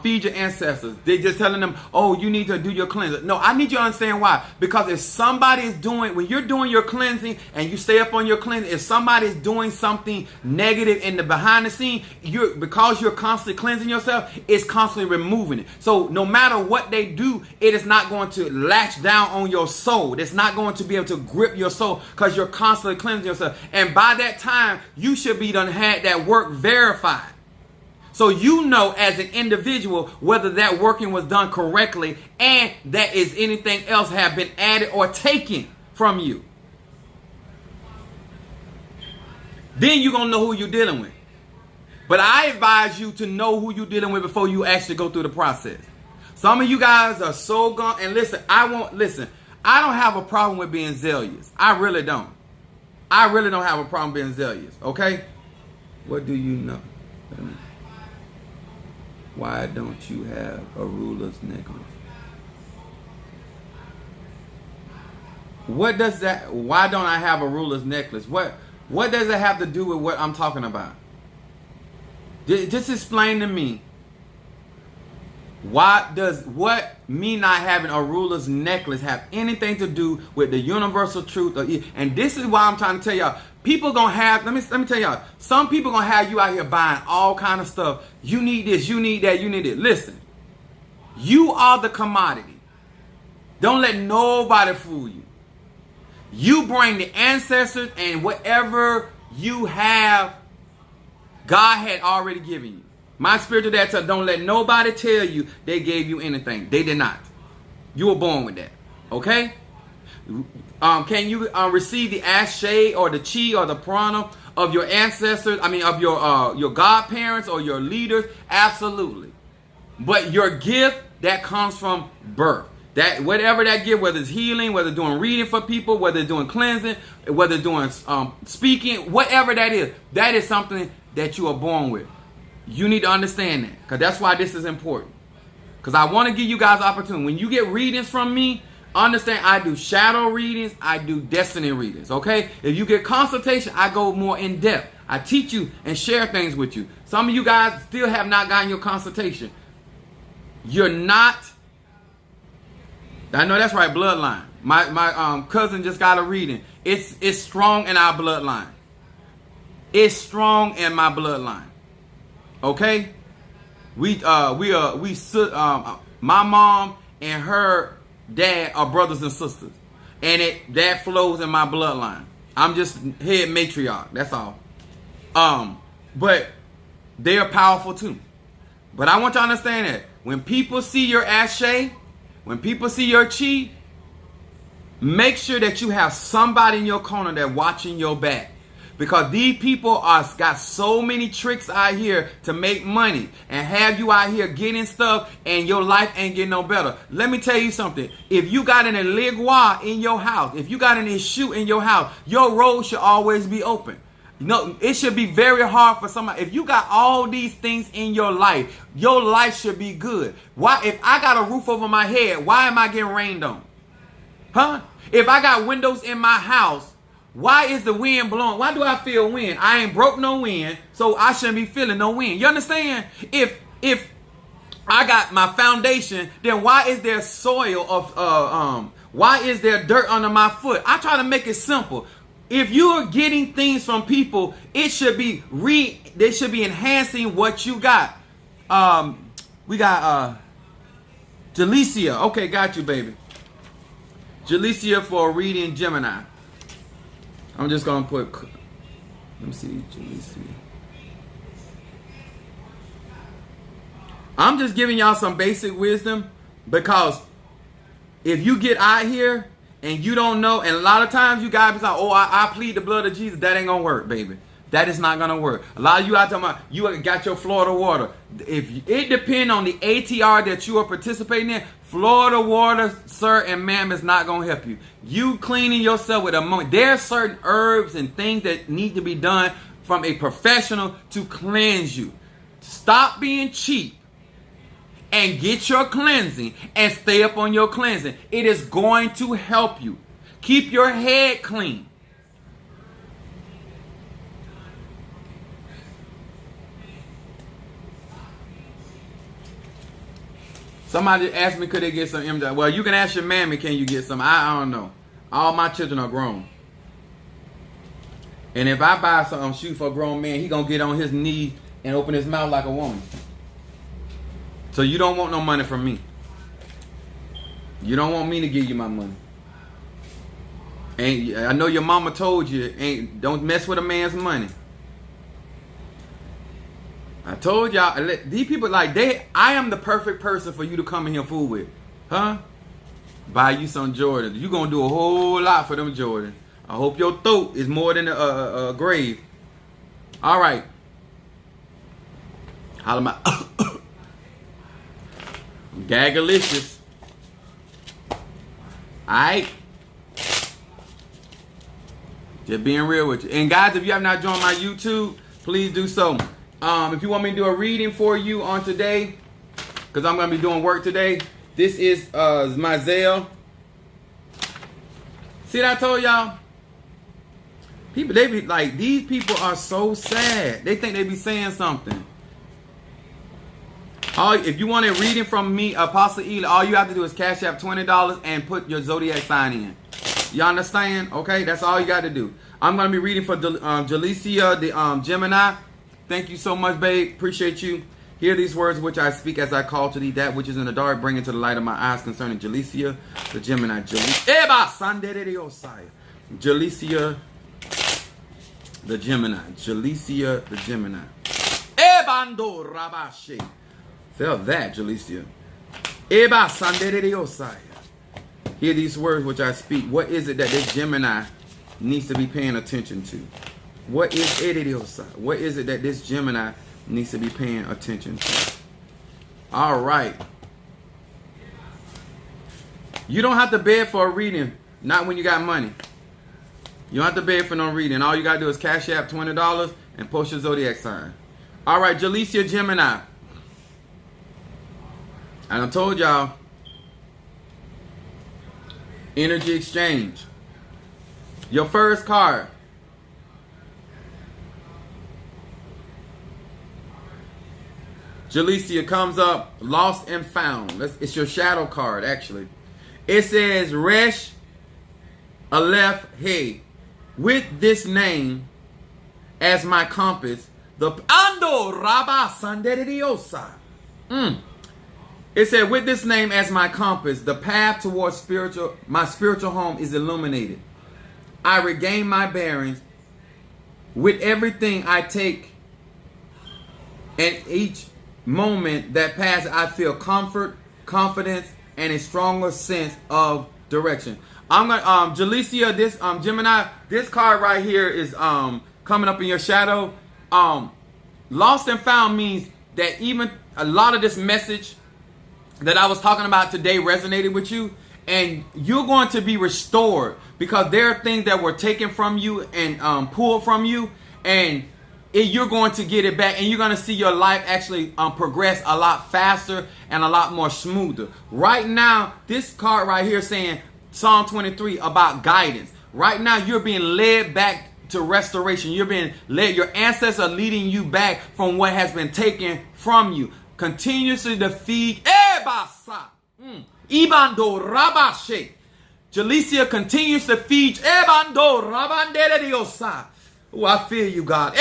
feed your ancestors. They just telling them, oh, you need to do your cleansing. No, I need you to understand why. Because if somebody is when you're doing your cleansing and you stay up on your cleansing, if somebody is doing something negative in the behind the scene, because you're constantly cleansing yourself, it's constantly removing it. So no matter what they do, it is not going to latch down on your soul. It's not going to be able to grip your soul because you're constantly cleansing yourself. And by that time, you should be done had that work verified. So you know as an individual whether that working was done correctly and that is anything else have been added or taken from you. Then you're going to know who you're dealing with. But I advise you to know who you're dealing with before you actually go through the process. Some of you guys are so gone. And listen, I don't have a problem with being zealous. I really don't. I really don't have a problem being zealous. Okay? What do you know? Why don't you have a ruler's necklace? What does that? Why don't I have a ruler's necklace? What does it have to do with what I'm talking about? Just explain to me. What me not having a ruler's necklace have anything to do with the universal truth? And this is why I'm trying to tell y'all. People gonna have, let me tell y'all, some people gonna have you out here buying all kind of stuff. You need this, you need that, you need it. Listen, you are the commodity. Don't let nobody fool you. You bring the ancestors and whatever you have, God had already given you. My spiritual dad said, don't let nobody tell you they gave you anything. They did not. You were born with that. Okay? Can you receive the ashe or the chi or the prana of your ancestors? I mean, of your godparents or your leaders? Absolutely. But your gift, that comes from birth. That whatever that gift, whether it's healing, whether doing reading for people, whether doing cleansing, whether doing speaking, whatever that is something that you are born with. You need to understand that, because that's why this is important. Because I want to give you guys opportunity. When you get readings from me, understand I do shadow readings, I do destiny readings, okay? If you get consultation, I go more in depth. I teach you and share things with you. Some of you guys still have not gotten your consultation. You're not, I know that's right, bloodline. My cousin just got a reading. It's strong in our bloodline. It's strong in my bloodline. Okay? My mom and her dad are brothers and sisters. And that flows in my bloodline. I'm just head matriarch. That's all. But they are powerful too. But I want you to understand that when people see your ashe, when people see your chi, make sure that you have somebody in your corner that's watching your back. Because these people got so many tricks out here to make money and have you out here getting stuff and your life ain't getting no better. Let me tell you something. If you got an eligwa in your house, if you got an issue in your house, your road should always be open. No, it should be very hard for somebody. If you got all these things in your life should be good. Why? If I got a roof over my head, why am I getting rained on? Huh? If I got windows in my house, why is the wind blowing? Why do I feel wind? I ain't broke no wind, so I shouldn't be feeling no wind. You understand? If I got my foundation, then why is there soil of why is there dirt under my foot? I try to make it simple. If you are getting things from people, it should be they should be enhancing what you got. We got Jalicia. Okay, got you, baby. Jalicia for reading Gemini. I'm just going to put, let me see, I'm just giving y'all some basic wisdom, because if you get out here and you don't know, and a lot of times you guys be like, oh, I plead the blood of Jesus. That ain't going to work, baby. That is not gonna work. A lot of you out there, you got your Florida water. If it depends on the ATR that you are participating in, Florida water, sir and ma'am, is not gonna help you. You cleaning yourself with ammonia. There are certain herbs and things that need to be done from a professional to cleanse you. Stop being cheap and get your cleansing and stay up on your cleansing. It is going to help you. Keep your head clean. Somebody asked me, could they get some MJ? Well, you can ask your mammy, can you get some? I don't know. All my children are grown. And if I buy some shoe for a grown man, he gonna get on his knee and open his mouth like a woman. So you don't want no money from me. You don't want me to give you my money. And I know your mama told you, don't mess with a man's money. I told y'all, these people I am the perfect person for you to come in here fool with. Huh? Buy you some Jordans. You gonna do a whole lot for them Jordans. I hope your throat is more than a grave. All right. Holla my Gagalicious. Alright. Just being real with you. And guys, if you have not joined my YouTube, please do so. If you want me to do a reading for you on today, because I'm going to be doing work today, this is my Zelle. See what I told y'all? People, they be like, these people are so sad. They think they be saying something. If you want a reading from me, Apostle Ely, all you have to do is cash out $20 and put your zodiac sign in. You understand? Okay, that's all you got to do. I'm going to be reading for Jalicia, the Gemini. Thank you so much, babe. Appreciate you. Hear these words which I speak as I call to thee that which is in the dark, bring into the light of my eyes concerning Jalicia, the Gemini. Jalicia, the Gemini. Jalicia, the Gemini. Ebando Rabashe. Tell that, Jalicia. Eba Sanderosai. Hear these words which I speak. What is it that this Gemini needs to be paying attention to? What is it? What is it that this Gemini needs to be paying attention to? All right. You don't have to beg for a reading. Not when you got money. You don't have to beg for no reading. All you got to do is cash out $20 and post your zodiac sign. All right, Jalicia Gemini. And I told y'all, energy exchange. Your first card. Jalicia comes up, lost and found. It's your shadow card, actually. It says, Resh Aleph Hey. With this name as my compass, the Ando Rabba Sanderiosa. It said, with this name as my compass, the path towards my spiritual home is illuminated. I regain my bearings. With everything I take and each moment that passes, I feel comfort, confidence, and a stronger sense of direction. I'm gonna Jalicia, this Gemini, this card right here is coming up in your shadow. Lost and found means that even a lot of this message that I was talking about today resonated with you, and you're going to be restored because there are things that were taken from you and pulled from you, and you're going to get it back, and you're going to see your life actually progress a lot faster and a lot more smoother. Right now, this card right here saying Psalm 23 about guidance. Right now, you're being led back to restoration. You're being led. Your ancestors are leading you back from what has been taken from you. Continuously defeat Ebasa. Ibando Rabashe. Jalicia continues to feed Ebando Rabandeliosa. Oh, I feel you, God.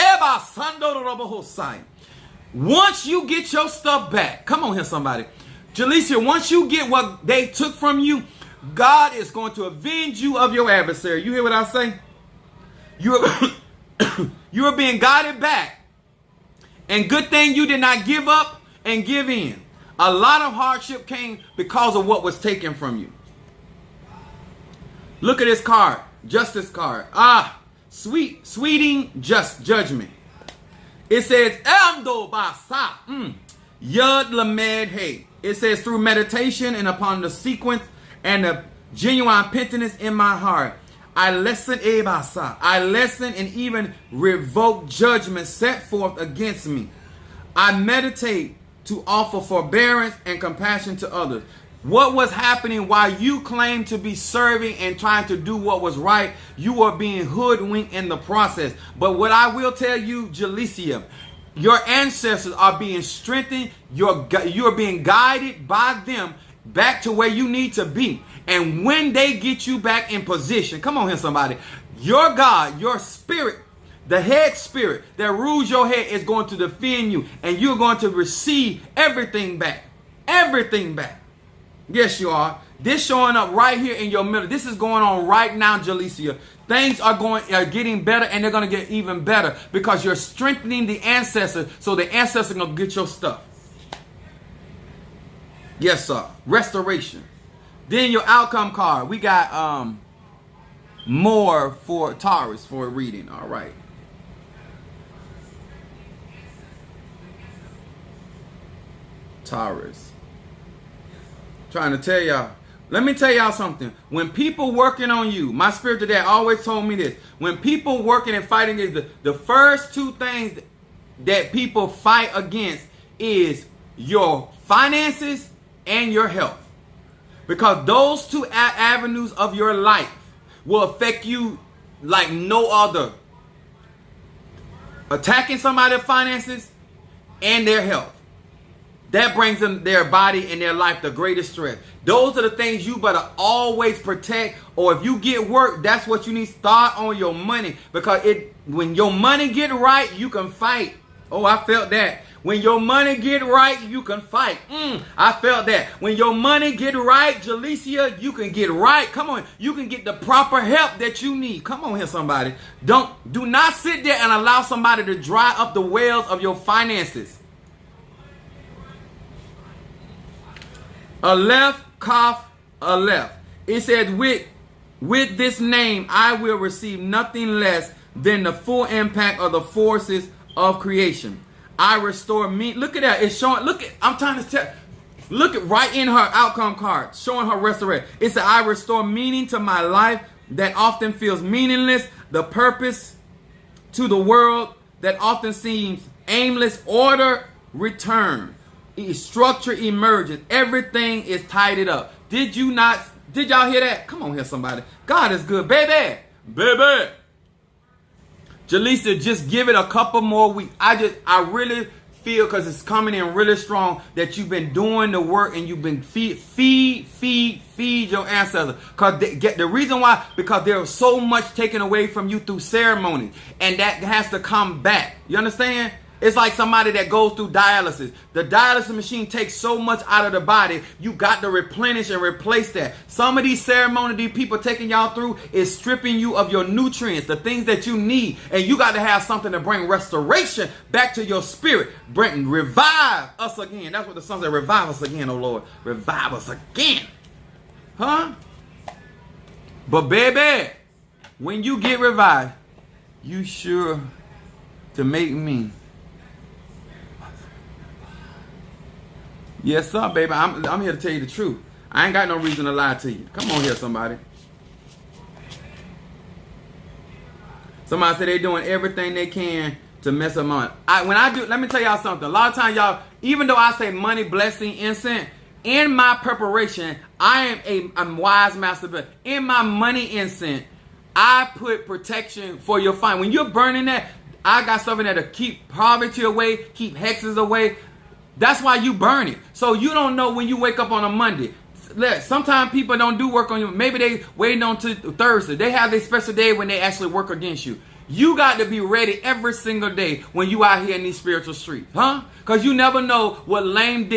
Once you get your stuff back, come on here, somebody. Jalicia, once you get what they took from you, God is going to avenge you of your adversary. You hear what I say? You are being guided back. And good thing you did not give up and give in. A lot of hardship came because of what was taken from you. Look at this card. Justice card. sweeting just judgment. It says, Amdo Basa, Yud Lamed Hey. It says, through meditation and upon the sequence and the genuine penitence in my heart, I lessen and even revoke judgment set forth against me. I meditate to offer forbearance and compassion to others. What was happening while you claimed to be serving and trying to do what was right? You were being hoodwinked in the process. But what I will tell you, Jalicia, your ancestors are being strengthened. You're being guided by them back to where you need to be. And when they get you back in position, come on here, somebody, your God, your spirit, the head spirit that rules your head is going to defend you, and you're going to receive everything back. Everything back. Yes, you are. This showing up right here in your middle. This is going on right now, Jalicia. Things are getting better, and they're going to get even better because you're strengthening the ancestors, so the ancestors are going to get your stuff. Yes, sir. Restoration. Then your outcome card. We got more for Taurus for reading. All right. Taurus. Trying to tell y'all. Let me tell y'all something. When people working on you, my spiritual dad always told me this. When people working and fighting is the first two things that people fight against is your finances and your health. Because those two avenues of your life will affect you like no other. Attacking somebody's finances and their health. That brings them, their body and their life, the greatest stress. Those are the things you better always protect. Or if you get work, that's what you need to start on your money. Because when your money get right, you can fight. Oh, I felt that. When your money get right, you can fight. I felt that. When your money get right, Jalicia, you can get right. Come on. You can get the proper help that you need. Come on here, somebody. Do not sit there and allow somebody to dry up the wells of your finances. Aleph, Kaf, Aleph. It says, with this name, I will receive nothing less than the full impact of the forces of creation. I restore me. Look at that. It's showing. I'm trying to tell. Look at right in her outcome card, showing her restoration. It said, I restore meaning to my life that often feels meaningless, the purpose to the world that often seems aimless, order return. Structure emerges. Everything is tidied up. Did y'all hear that? Come on here, somebody. God is good. Baby. Jaleesa, just give it a couple more weeks. I really feel, because it's coming in really strong, that you've been doing the work and you've been feed your ancestors. Because the reason why, because there's so much taken away from you through ceremony, and that has to come back. You understand? It's like somebody that goes through dialysis. The dialysis machine takes so much out of the body, you got to replenish and replace that. Some of these ceremonies these people taking y'all through is stripping you of your nutrients, the things that you need. And you got to have something to bring restoration back to your spirit. Revive us again. That's what the song said. Revive us again, oh Lord. Revive us again. Huh? But baby, when you get revived, you sure to make me. Yes, sir, baby. I'm here to tell you the truth. I ain't got no reason to lie to you. Come on here, somebody. Somebody said they doing everything they can to mess up money. Let me tell y'all something. A lot of times, y'all, even though I say money, blessing, incense, in my preparation, I am a wise master. But in my money incense, I put protection for your fine. When you're burning that, I got something that'll keep poverty away, keep hexes away. That's why you burn it. So you don't know when you wake up on a Monday. Sometimes people don't do work on you. Maybe they waiting on to Thursday. They have their special day when they actually work against you. You got to be ready every single day when you out here in these spiritual streets. Huh? Because you never know what lame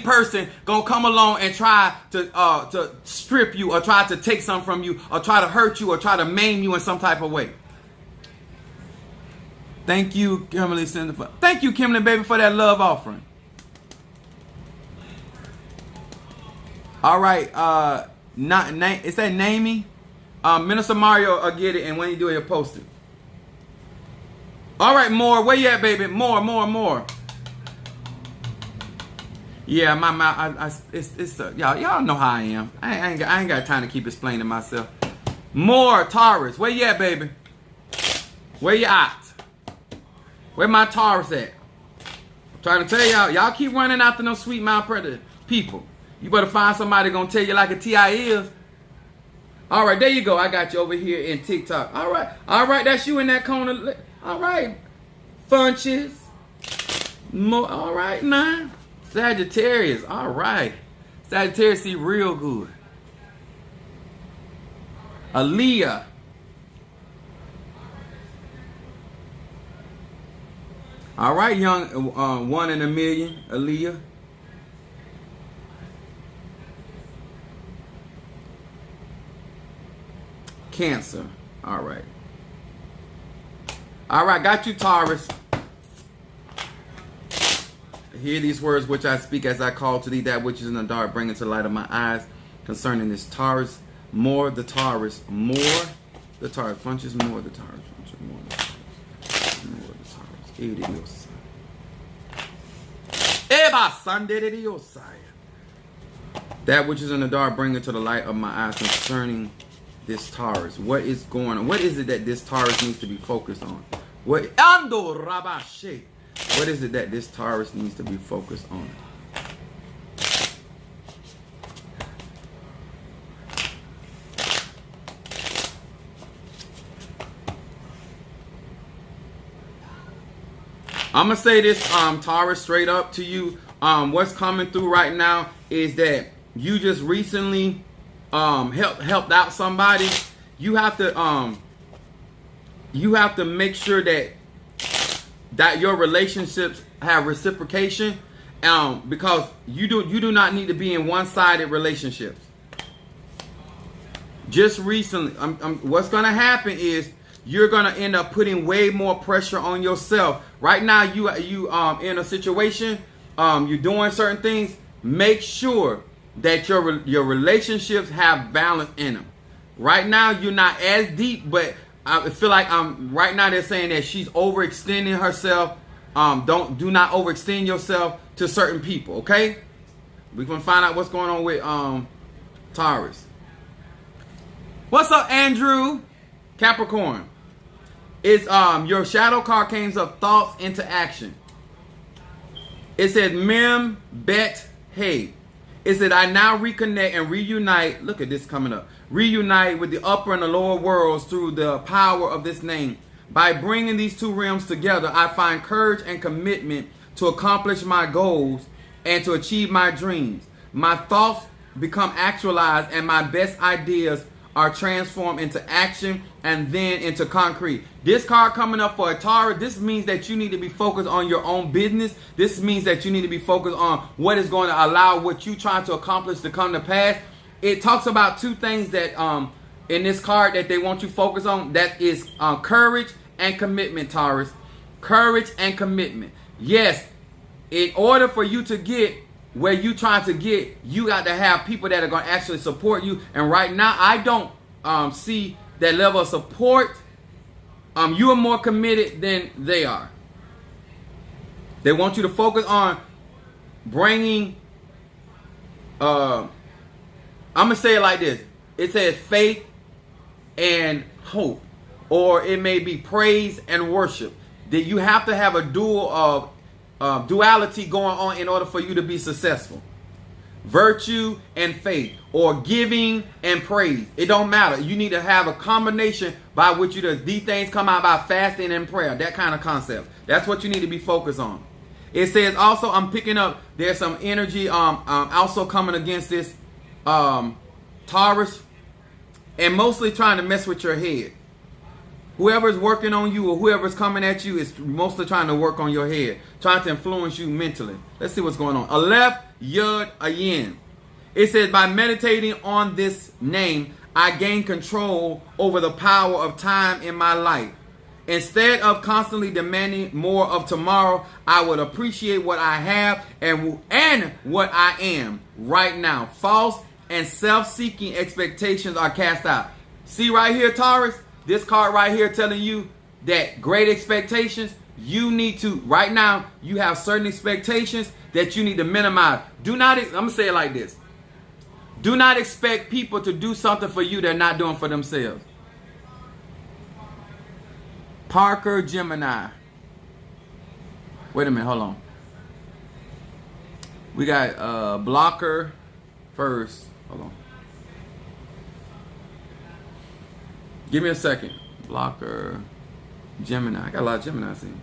person gonna come along and try to strip you, or try to take something from you, or try to hurt you, or try to maim you in some type of way. Thank you, Kimberly. Thank you, Kimberly, baby, for that love offering. All right. Is that Namie? Minister Mario will get it, and when you do it, he'll post it. All right, more. Where you at, baby? More. Yeah, my mouth. It's y'all know how I am. I ain't got time to keep explaining myself. More Taurus. Where you at, baby? Where you at? Where my Taurus at? I'm trying to tell y'all keep running after them sweet mouth predator people. You better find somebody gonna tell you like a T.I. is. All right, there you go. I got you over here in TikTok. All right, that's you in that corner. All right, Funches. All right, now. Sagittarius. All right. Sagittarius see real good. Aaliyah. All right, young one in a million, Aaliyah. Cancer. All right. All right, got you, Taurus. Hear these words which I speak as I call to thee that which is in the dark, bring into the light of my eyes concerning this Taurus. More the Taurus. More the Taurus. Funches more the Taurus. Funches more the Taurus. More the Taurus. Eba Sunday Diosai. That which is in the dark, bring into the light of my eyes concerning this Taurus. What is going on? What is it that this Taurus needs to be focused on? What Ando Rabashe? What is it that this Taurus needs to be focused on? I'm gonna say this, Taurus, straight up to you. What's coming through right now is that you just recently helped out somebody. You have to make sure that your relationships have reciprocation, because you do not need to be in one-sided relationships. Just recently, what's going to happen is you're going to end up putting way more pressure on yourself. Right now, you in a situation, you're doing certain things. Make sure that your relationships have balance in them. Right now, you're not as deep, but I feel like right now they're saying that she's overextending herself. Do not overextend yourself to certain people. Okay, we can find out what's going on with Taurus. What's up, Andrew? Capricorn. It's your shadow card came up, thoughts into action. It said Mem Bet Hey. It said I now reconnect and reunite. Look at this coming up. Reunite with the upper and the lower worlds through the power of this name. By bringing these two realms together, I find courage and commitment to accomplish my goals and to achieve my dreams. My thoughts become actualized and my best ideas are transformed into action and then into concrete. This card coming up for a Taurus, this means that you need to be focused on your own business. This means that you need to be focused on what is going to allow what you try to accomplish to come to pass. It talks about two things that in this card that they want you to focus on. That is courage and commitment, Taurus. Courage and commitment. Yes, in order for you to get where you trying to get, you got to have people that are going to actually support you. And right now, I don't see that level of support. You are more committed than they are. They want you to focus on bringing, I'm going to say it like this. It says faith and hope. Or it may be praise and worship. That you have to have a duality going on in order for you to be successful. Virtue and faith, or giving and praise. It don't matter. You need to have a combination by which these things come out by fasting and prayer. That kind of concept. That's what you need to be focused on. It says also, I'm picking up, there's some energy also coming against this Taurus, and mostly trying to mess with your head. Whoever's working on you or whoever's coming at you is mostly trying to work on your head, trying to influence you mentally. Let's see what's going on. Aleph Yud Ayin. It says, by meditating on this name, I gain control over the power of time in my life. Instead of constantly demanding more of tomorrow, I would appreciate what I have and what I am right now. False and self-seeking expectations are cast out. See right here, Taurus, this card right here telling you that great expectations, you need to, right now, you have certain expectations that you need to minimize. Do not, I'm going to say it like this. Do not expect people to do something for you they're not doing for themselves. Parker Gemini. Wait a minute, hold on. We got blocker first. Hold on. Give me a second. Blocker, Gemini. I got a lot of Geminis in.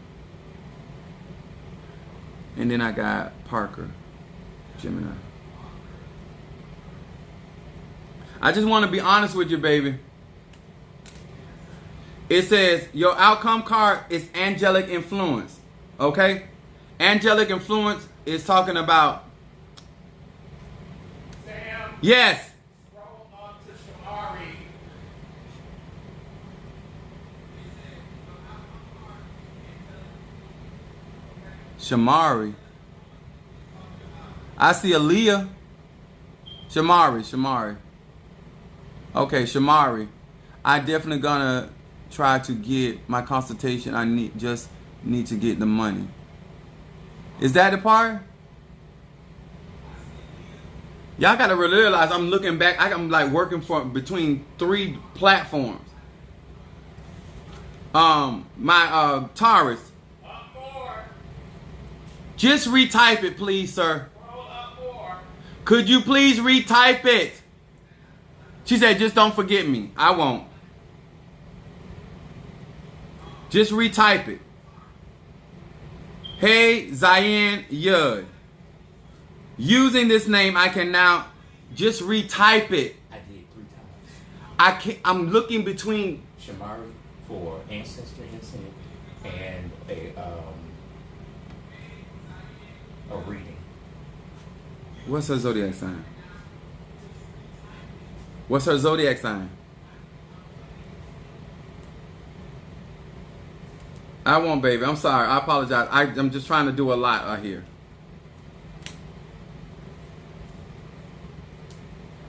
And then I got Parker, Gemini. I just want to be honest with you, baby. It says your outcome card is angelic influence. Okay? Angelic influence is talking about. Sam. Yes. Scroll on to Shamari. Shamari. I see Aaliyah. Shamari. Okay, Shamari. I definitely gonna try to get my consultation. I need to get the money. Is that the part? Y'all gotta realize I'm looking back. I'm like working for between 3 platforms. My Taurus. Up 4. Just retype it, please, sir. Scroll up 4. Could you please retype it? She said, just don't forget me. I won't. Just retype it. Hey, Zayn Yud. Using this name, I can now just retype it. I did 3 times. I'm looking between. Shamari for ancestor incense and a reading. What's her zodiac sign? What's her zodiac sign? I won't, baby. I'm sorry. I apologize. I'm just trying to do a lot out here.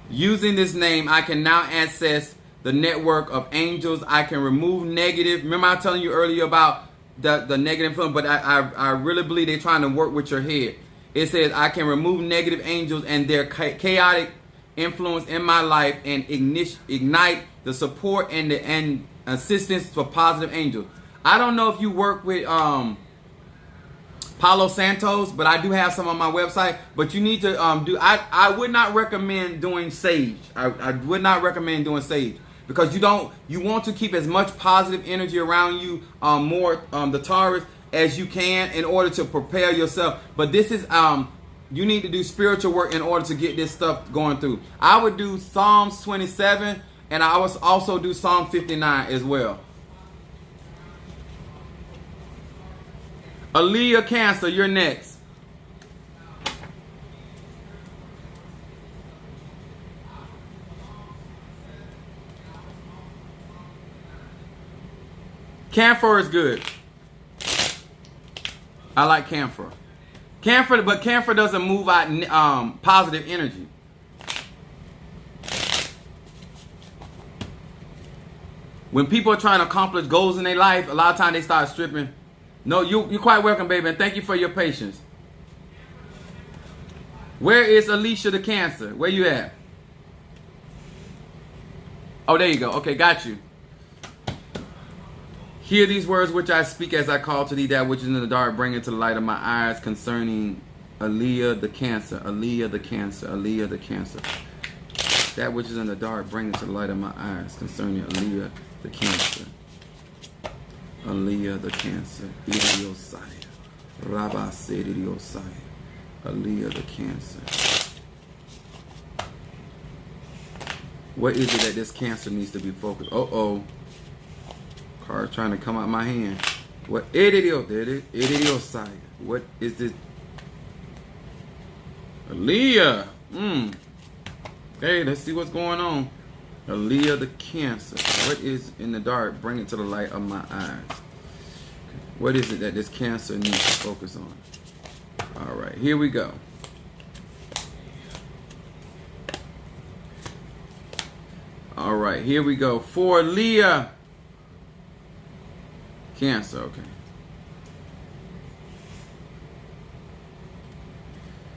Using this name, I can now access the network of angels. I can remove negative. Remember I was telling you earlier about the negative influence, but I really believe they're trying to work with your head. It says I can remove negative angels and their chaotic influence in my life and ignite the support and assistance for positive angels. I don't know if you work with Palo Santos, but I do have some on my website. But you need to do. I would not recommend doing sage. I would not recommend doing sage because you want to keep as much positive energy around you, the Taurus, as you can in order to prepare yourself. But this is you need to do spiritual work in order to get this stuff going through. I would do Psalms 27, and I would also do Psalm 59 as well. Aaliyah Cancer, you're next. Camphor is good. I like camphor. But camphor doesn't move out positive energy. When people are trying to accomplish goals in their life, a lot of times they start stripping. No, you're quite welcome, baby, and thank you for your patience. Where is Alicia the Cancer? Where you at? Oh, there you go. Okay, got you. Hear these words which I speak as I call to thee that which is in the dark, bring it to the light of my eyes concerning Aaliyah the Cancer. Aaliyah the Cancer. Aaliyah the Cancer. That which is in the dark, bring it to the light of my eyes concerning Aaliyah the Cancer. Aaliyah the Cancer. Idiosai. Rabba said Idiosai. Aaliyah the Cancer. What is it that this Cancer needs to be focused? Uh-oh. Card trying to come out my hand. What Idiosai. What is this? Aaliyah. Hey, let's see what's going on. Aaliyah the Cancer. What is in the dark? Bring it to the light of my eyes. What is it that this Cancer needs to focus on? All right, here we go. All right, here we go. For Leah. Cancer, okay.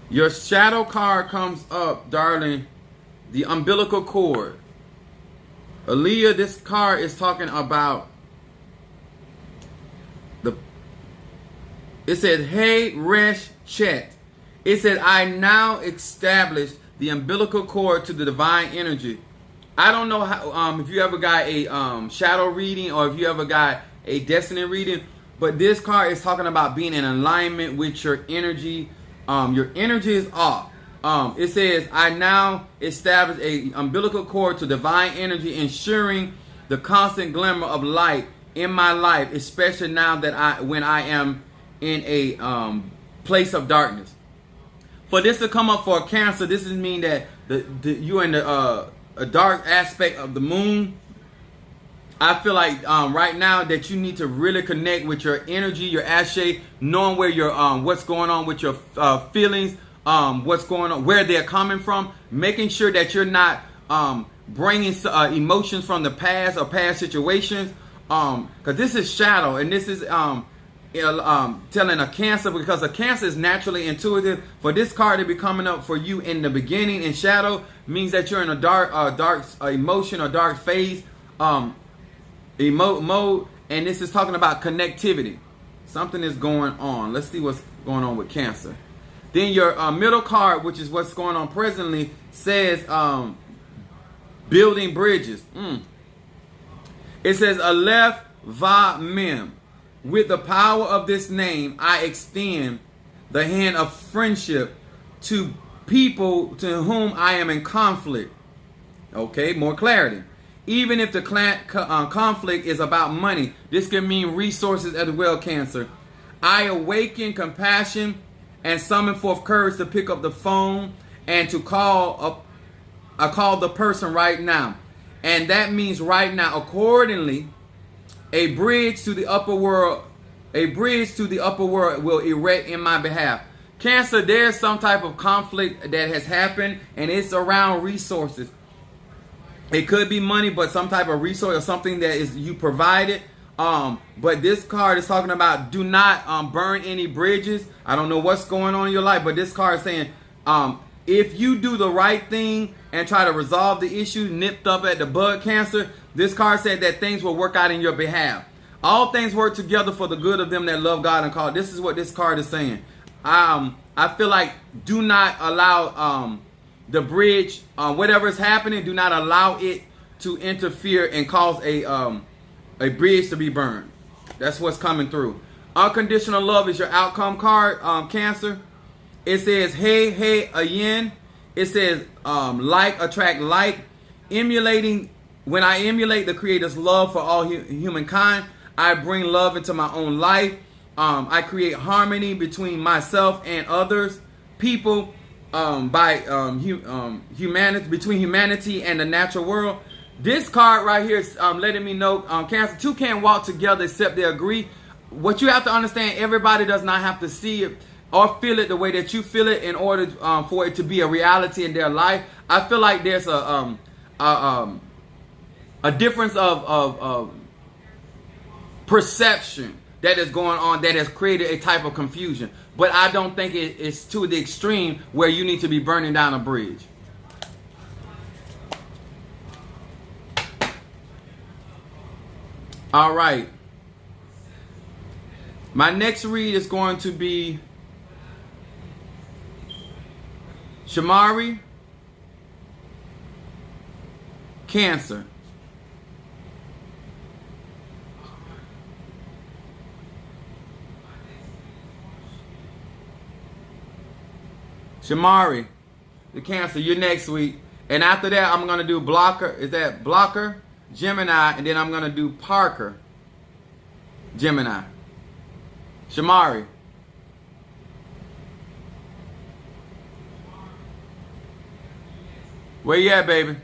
Your shadow card comes up, darling. The umbilical cord. Aaliyah, this card is talking about it says, hey, Resh Chet. It said, I now establish the umbilical cord to the divine energy. I don't know how, if you ever got a shadow reading or if you ever got a destiny reading, but this card is talking about being in alignment with your energy. Your energy is off. It says, I now establish a umbilical cord to divine energy, ensuring the constant glimmer of light in my life, especially now that when I am in a place of darkness. For this to come up for Cancer, this is mean that you're in a dark aspect of the moon. I feel like right now that you need to really connect with your energy, your ashe, knowing where your what's going on with your feelings, what's going on, where they're coming from, making sure that you're not bringing emotions from the past or past situations, because this is shadow, and this is telling a Cancer, because a Cancer is naturally intuitive. For this card to be coming up for you in the beginning in shadow means that you're in a dark emotion or dark phase mode, and this is talking about connectivity. Something is going on. Let's see what's going on with Cancer. Then your middle card, which is what's going on presently, says building bridges. It says Aleph Va Mem. With the power of this name, I extend the hand of friendship to people to whom I am in conflict. Okay, more clarity. Even if the conflict is about money, this can mean resources as well, Cancer. I awaken compassion and summon forth courage to pick up the phone and to call the person right now. And that means right now. Accordingly, a bridge to the upper world will erect in my behalf. Cancer, there's some type of conflict that has happened, and it's around resources. It could be money, but some type of resource or something that is you provided. But this card is talking about do not burn any bridges. I don't know what's going on in your life, but this card is saying if you do the right thing and try to resolve the issue nipped up at the bud, Cancer, this card said that things will work out in your behalf. All things work together for the good of them that love God and call. This is what this card is saying. I feel like do not allow the bridge, whatever is happening, do not allow it to interfere and cause a bridge to be burned. That's what's coming through. Unconditional love is your outcome card, Cancer. It says, hey, ayin. It says, like, attract like. Emulating, when I emulate the Creator's love for all humankind, I bring love into my own life. I create harmony between myself and others, people, humanity, between humanity and the natural world. This card right here is letting me know, Cancer, two can't walk together except they agree. What you have to understand, everybody does not have to see it or feel it the way that you feel it in order for it to be a reality in their life. I feel like there's a difference of perception that is going on that has created a type of confusion. But I don't think it's to the extreme where you need to be burning down a bridge. All right. My next read is going to be Shamari, Cancer. Shamari, the Cancer, you're next week. And after that, I'm going to do Blocker. Is that Blocker, Gemini, and then I'm going to do Parker, Gemini. Shamari. Where you at, baby?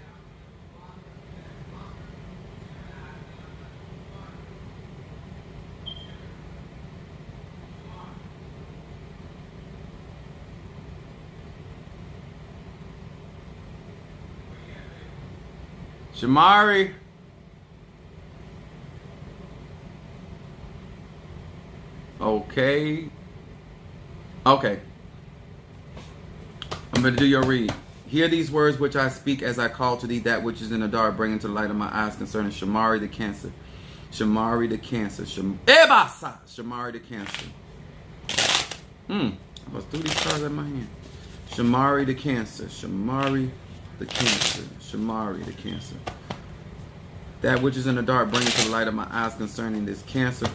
Shamari. Okay. Okay. I'm going to do your read. Hear these words which I speak as I call to thee that which is in the dark, bring into the light of my eyes concerning Shamari the Cancer. Shamari the Cancer. Shamari the Cancer. I was through these cards in my hand. Shamari the Cancer. Shamari the Cancer. Shamari the Cancer. That which is in the dark, bring it to the light of my eyes concerning this cancer.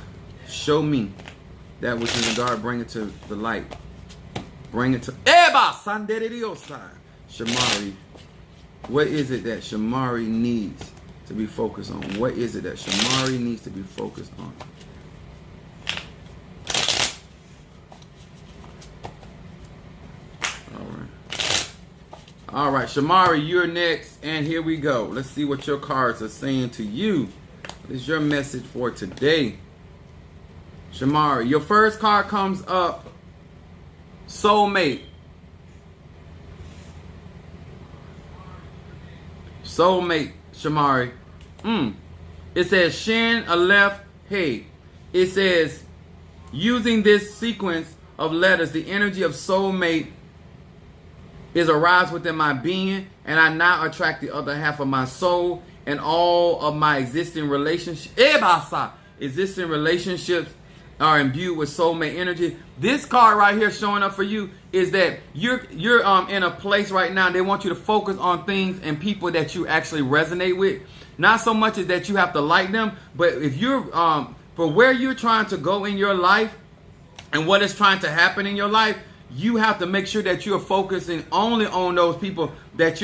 Show me that which is in the dark, bring it to the light. Bring it to Shamari. What is it that Shamari needs to be focused on? What is it that Shamari needs to be focused on? All right, Shamari, you're next, and here we go. Let's see what your cards are saying to you. What is your message for today? Shamari, your first card comes up, Soulmate. Soulmate, Shamari. It says Shin Aleph Hey. It says, using this sequence of letters, the energy of soulmate is arise within my being, and I now attract the other half of my soul and all of my existing relationships. Existing relationships are imbued with soulmate energy. This card right here showing up for you is that you're in a place right now. They want you to focus on things and people that you actually resonate with. Not so much as that you have to like them, but if you're for where you're trying to go in your life and what is trying to happen in your life, you have to make sure that you're focusing only on those people that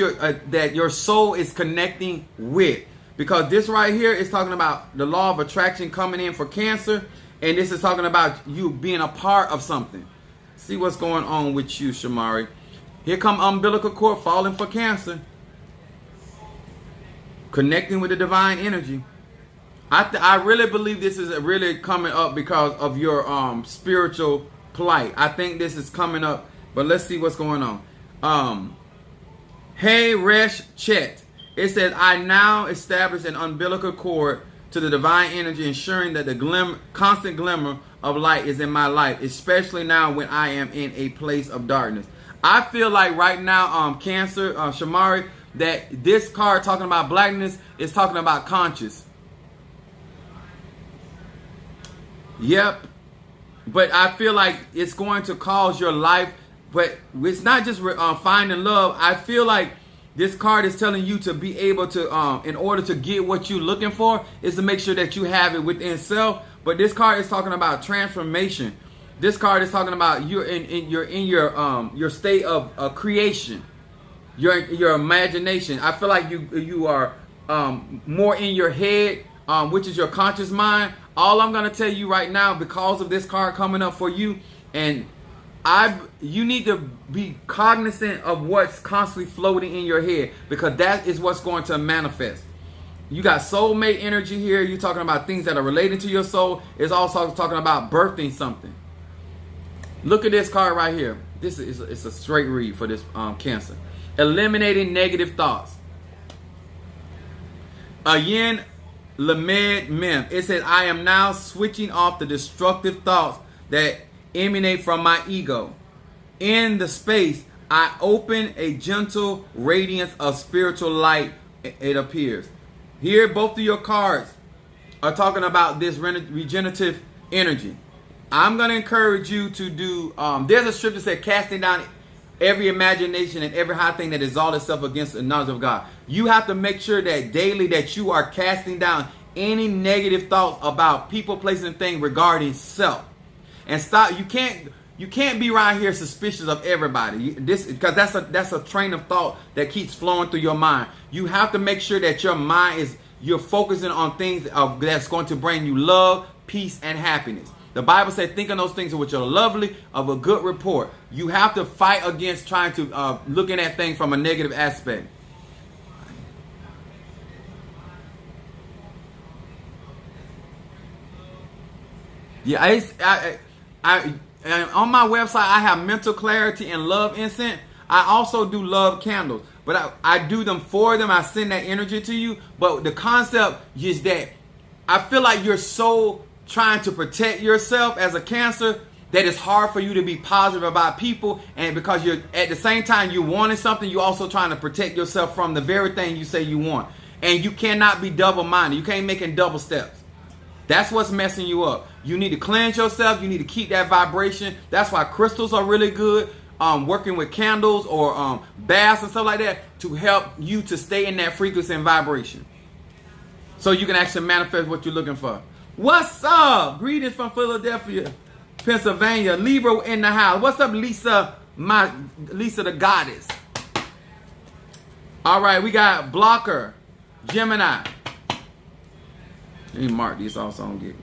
that your soul is connecting with. Because this right here is talking about the law of attraction coming in for Cancer, and this is talking about you being a part of something. See what's going on with you, Shamari. Here come umbilical cord falling for Cancer. Connecting with the divine energy. I really believe this is really coming up because of your spiritual plight. I think this is coming up, but let's see what's going on. Hey Resh Chet. It says, I now establish an umbilical cord to the divine energy, ensuring that the constant glimmer of light is in my life, especially now when I am in a place of darkness. I feel like right now, Cancer, Shamari, that this card talking about blackness is talking about conscious. Yep. But I feel like it's going to cause your life, but it's not just finding love. I feel like this card is telling you to be able to, in order to get what you're looking for, is to make sure that you have it within self. But this card is talking about transformation. This card is talking about you're in your state of creation, your imagination. I feel like you are more in your head, which is your conscious mind. All I'm going to tell you right now, because of this card coming up for you, and you need to be cognizant of what's constantly floating in your head, because that is what's going to manifest. You got soulmate energy here. You're talking about things that are related to your soul. It's also talking about birthing something. Look at this card right here. This is it's a straight read for this Cancer. Eliminating negative thoughts. Ayin Lamed Mem. It says, I am now switching off the destructive thoughts that emanate from my ego. In the space, I open a gentle radiance of spiritual light. It appears. Here, both of your cards are talking about this regenerative energy. I'm going to encourage you to do, there's a scripture that says, casting down every imagination and every high thing that exalts itself against the knowledge of God. You have to make sure that daily that you are casting down any negative thoughts about people, places, and things regarding self. And stop. You can't be around here suspicious of everybody. Because that's a train of thought that keeps flowing through your mind. You have to make sure that your mind you're focusing on things that's going to bring you love, peace, and happiness. The Bible says, think on those things which are lovely, of a good report. You have to fight against trying to looking at things from a negative aspect. Yeah, and on my website, I have mental clarity and love incense. I also do love candles. but I do them for them. I send that energy to you. But the concept is that I feel like you're so trying to protect yourself as a Cancer that it's hard for you to be positive about people. And because you're at the same time you wanting something, you're also trying to protect yourself from the very thing you say you want. And you cannot be double-minded. You can't make in double steps. That's what's messing you up. You need to cleanse yourself. You need to keep that vibration. That's why crystals are really good. Working with candles or baths and stuff like that to help you to stay in that frequency and vibration. So you can actually manifest what you're looking for. What's up? Greetings from Philadelphia, Pennsylvania. Libra in the house. What's up, Lisa? Lisa the goddess. All right, we got Blocker, Gemini. Let me mark these off so I don't get.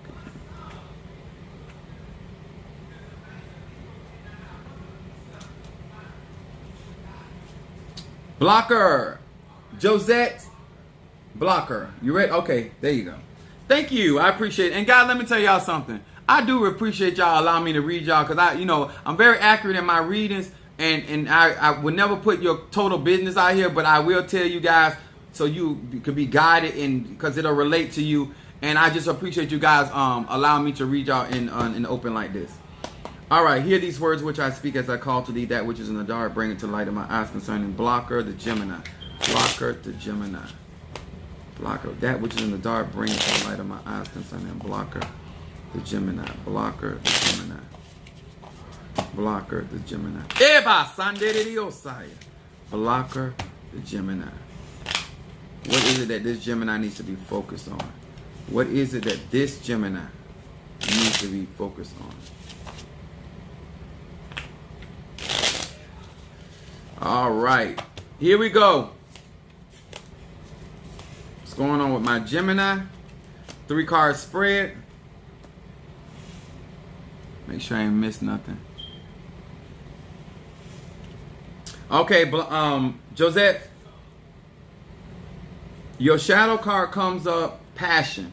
Blocker, Josette, Blocker. You ready? Okay, there you go. Thank you. I appreciate it. And guys, let me tell y'all something. I do appreciate y'all allowing me to read y'all because I'm very accurate in my readings, and I would never put your total business out here, but I will tell you guys so you can be guided because it'll relate to you. And I just appreciate you guys allowing me to read y'all in the open like this. All right, hear these words which I speak as I call to thee that which is in the dark, bring it to light of my eyes concerning Blocker, the Gemini. Blocker, the Gemini. Blocker, that which is in the dark, bring it to the light of my eyes concerning Blocker, the Gemini. Blocker, the Gemini. Blocker, the Gemini. Eba Sande Diosaya. Blocker, the Gemini. What is it that this Gemini needs to be focused on? What is it that this Gemini needs to be focused on? All right, here we go. What's going on with my Gemini? 3-card spread. Make sure I ain't missed nothing. Okay, Josette, your shadow card comes up, passion.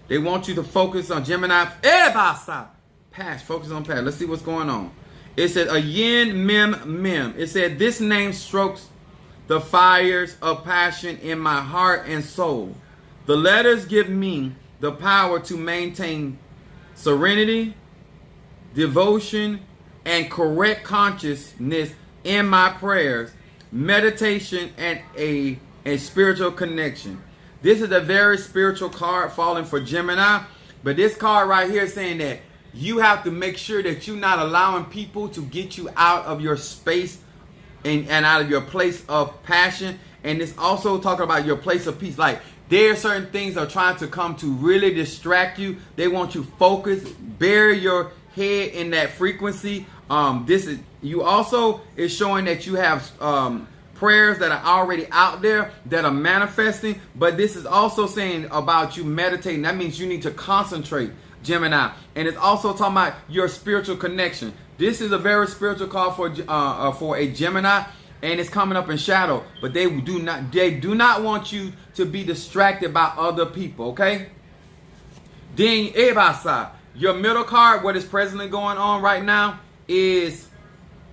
They want you to focus on Gemini. Passion. Focus on passion. Let's see what's going on. It said a yin mem mem. It said this name strokes the fires of passion in my heart and soul. The letters give me the power to maintain serenity, devotion, and correct consciousness in my prayers, meditation, and a spiritual connection. This is a very spiritual card falling for Gemini. But this card right here is saying that you have to make sure that you're not allowing people to get you out of your space and out of your place of passion. And it's also talking about your place of peace. Like there are certain things that are trying to come to really distract you. They want you focused, bury your head in that frequency. You also is showing that you have prayers that are already out there that are manifesting. But this is also saying about you meditating. That means you need to concentrate, Gemini. And it's also talking about your spiritual connection. This is a very spiritual call for a Gemini, and it's coming up in shadow. But they do not want you to be distracted by other people, okay? Then Ebasa, your middle card, what is presently going on right now is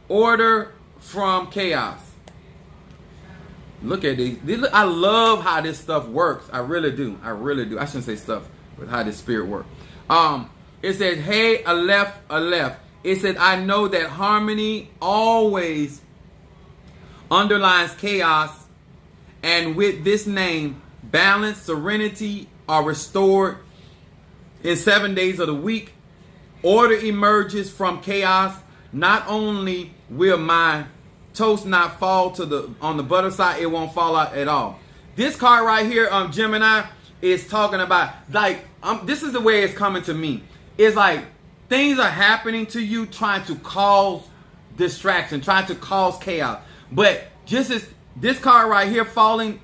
order from chaos. Look at these. I love how this stuff works. I really do. I really do. I shouldn't say stuff, but how this spirit works. It says, hey, Aleph. It said, I know that harmony always underlines chaos. And with this name, balance, serenity are restored in 7 days of the week. Order emerges from chaos. Not only will my toast not fall on the butter side, it won't fall out at all. This card right here, Gemini, is talking about, like, this is the way it's coming to me. It's like things are happening to you trying to cause distraction, trying to cause chaos. But just as this card right here falling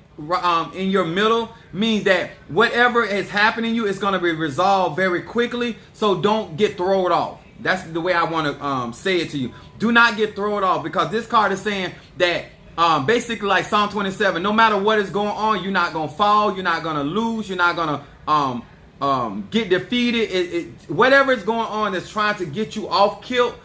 in your middle means that whatever is happening to you is going to be resolved very quickly. So don't get thrown off. That's the way I want to say it to you. Do not get thrown off, because this card is saying that basically like Psalm 27, no matter what is going on, you're not going to fall. You're not going to lose. You're not going to get defeated. Whatever is going on that's trying to get you off kilt,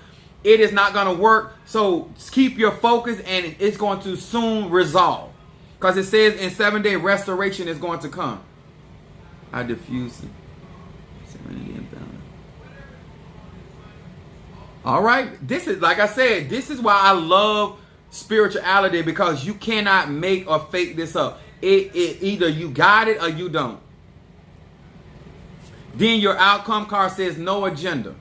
it is not going to work. So keep your focus, and it's going to soon resolve. Because it says in 7 day restoration is going to come. I diffuse it. All right. This is, like I said, this is why I love spirituality, because you cannot make or fake this up. It either you got it or you don't. Then your outcome card says no agenda.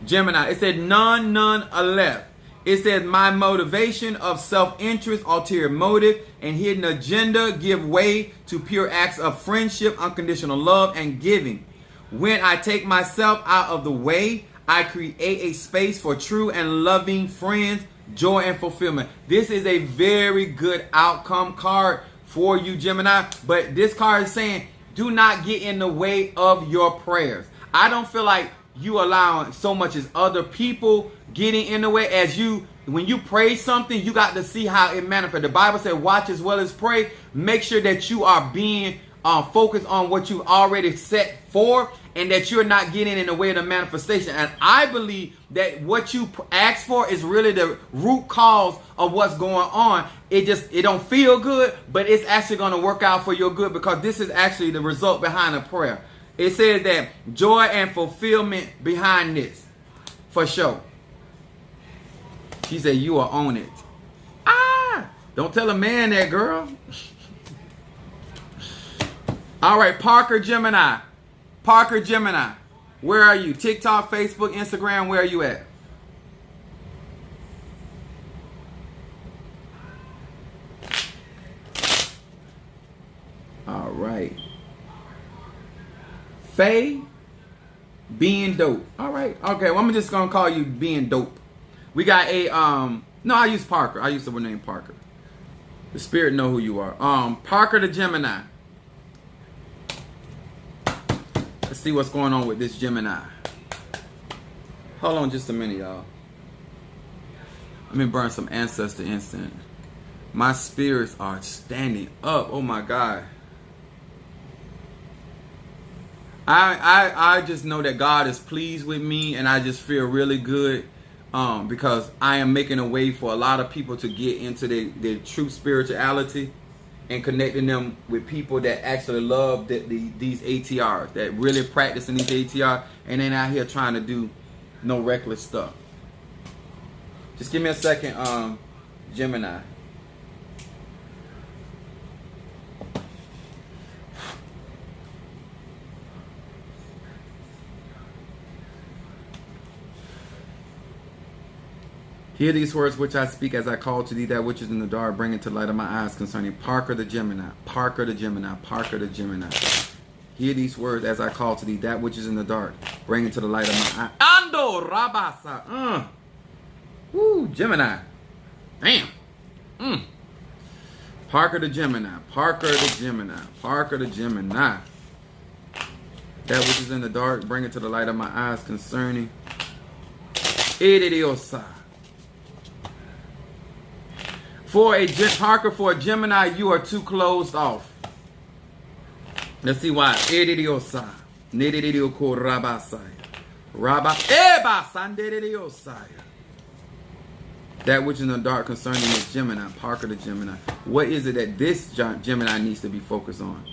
Gemini, it said none are left. It says my motivation of self-interest, ulterior motive, and hidden agenda give way to pure acts of friendship, unconditional love, and giving. When I take myself out of the way, I create a space for true and loving friends, joy, and fulfillment. This is a very good outcome card for you, Gemini. But this card is saying, do not get in the way of your prayers. I don't feel like you allowing so much as other people getting in the way. As you, when you pray something, you got to see how it manifests. The Bible said, watch as well as pray. Make sure that you are being focused on what you've already set for, and that you're not getting in the way of the manifestation. And I believe that what you ask for is really the root cause of what's going on. It don't feel good, but it's actually going to work out for your good, because this is actually the result behind a prayer. It says that joy and fulfillment behind this, for sure. She said, you are on it. Don't tell a man that, girl. All right, Parker Gemini. Parker Gemini, where are you? TikTok, Facebook, Instagram, where are you at? All right. Faye, being dope. All right. Okay, well, I'm just going to call you being dope. We got a, no, I use Parker. I use the name Parker. The spirit know who you are. Parker the Gemini. Let's see what's going on with this Gemini. Hold on just a minute, y'all. Let me burn some ancestor incense. My spirits are standing up. Oh my God. I just know that God is pleased with me, and I just feel really good because I am making a way for a lot of people to get into their true spirituality, and connecting them with people that actually love these ATRs, that really practicing these ATRs, and then out here trying to do no reckless stuff. Just give me a second, Gemini. Hear these words which I speak as I call to thee that which is in the dark, bring it to light of my eyes concerning Parker the Gemini. Parker the Gemini. Parker the Gemini. Hear these words as I call to thee that which is in the dark, bring it to the light of my eyes. Ando Rabasa. Woo, Gemini. Damn. Parker the Gemini. Parker the Gemini. Parker the Gemini. That which is in the dark, bring it to the light of my eyes concerning Edidiosa. For a Parker, for a Gemini, you are too closed off. Let's see why. Edidiosa. Nedidioko rabasai. That which is in the dark concerning this Gemini, Parker the Gemini. What is it that this Gemini needs to be focused on?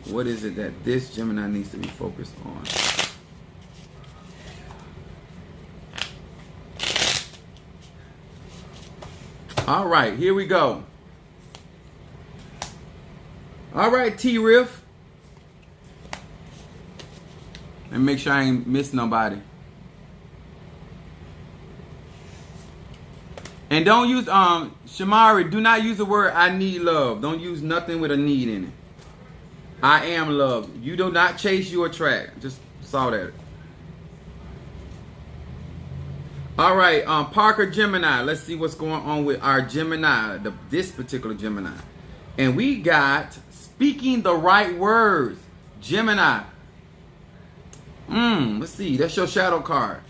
What is it that this Gemini needs to be focused on? All right, here we go. All right, T-Riff. And make sure I ain't miss nobody. And don't use, Shamari, do not use the word I need love. Don't use nothing with a need in it. I am love. You do not chase, you attract. Just saw that. All right, Parker Gemini. Let's see what's going on with our Gemini, this particular Gemini. And we got speaking the right words, Gemini. Let's see. That's your shadow card.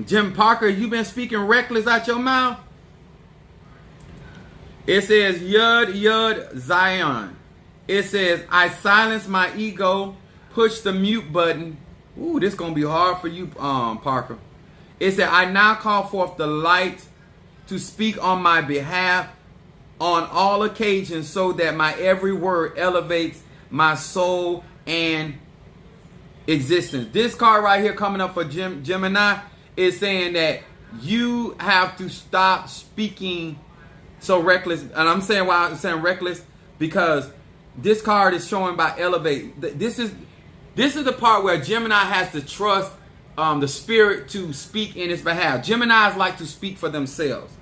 Jim Parker, you been speaking reckless out your mouth? It says Yud Zion. It says, I silence my ego, push the mute button. Ooh, this gonna be hard for you, Parker. It said, I now call forth the light to speak on my behalf. on all occasions so that my every word elevates my soul and existence. This card right here coming up for Gemini is saying that you have to stop speaking so reckless. And I'm saying why I'm saying reckless, because this card is showing by elevate. This is the part where Gemini has to trust the spirit to speak in its behalf. Geminis like to speak for themselves.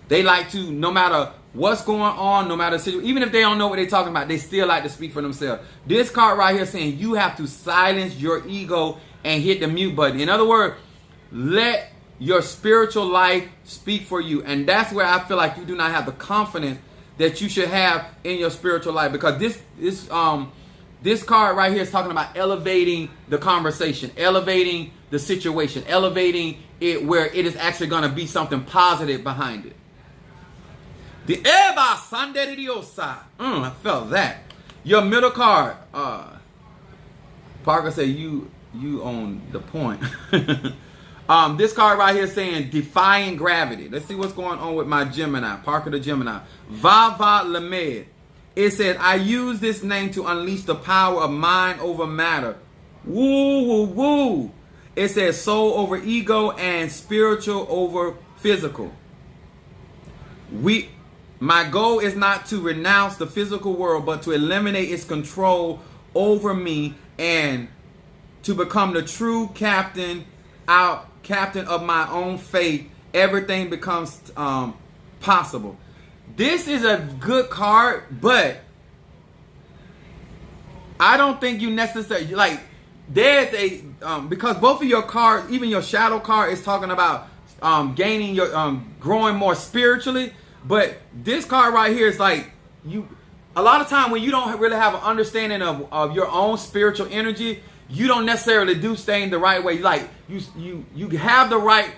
They like to, no matter what's going on, no matter the situation, even if they don't know what they're talking about, they still like to speak for themselves. This card right here saying you have to silence your ego and hit the mute button. In other words, let your spiritual life speak for you. And that's where I feel like you do not have the confidence that you should have in your spiritual life, because this card right here is talking about elevating the conversation, elevating the situation, elevating it where it is actually going to be something positive behind it. The Eva Sanderiosa. I felt that. Your middle card. Parker said you own the point. This card right here saying defying gravity. Let's see what's going on with my Gemini. Parker the Gemini. Vava Lamed. It said, I use this name to unleash the power of mind over matter. Woo, woo, woo. It says soul over ego and spiritual over physical. My goal is not to renounce the physical world, but to eliminate its control over me and to become the true captain of my own fate. Everything becomes possible. This is a good card, but I don't think you necessarily, like, there's a, because both of your cards, even your shadow card is talking about gaining your, growing more spiritually. But this card right here is like, a lot of time when you don't really have an understanding of your own spiritual energy, you don't necessarily do things the right way. Like you have the right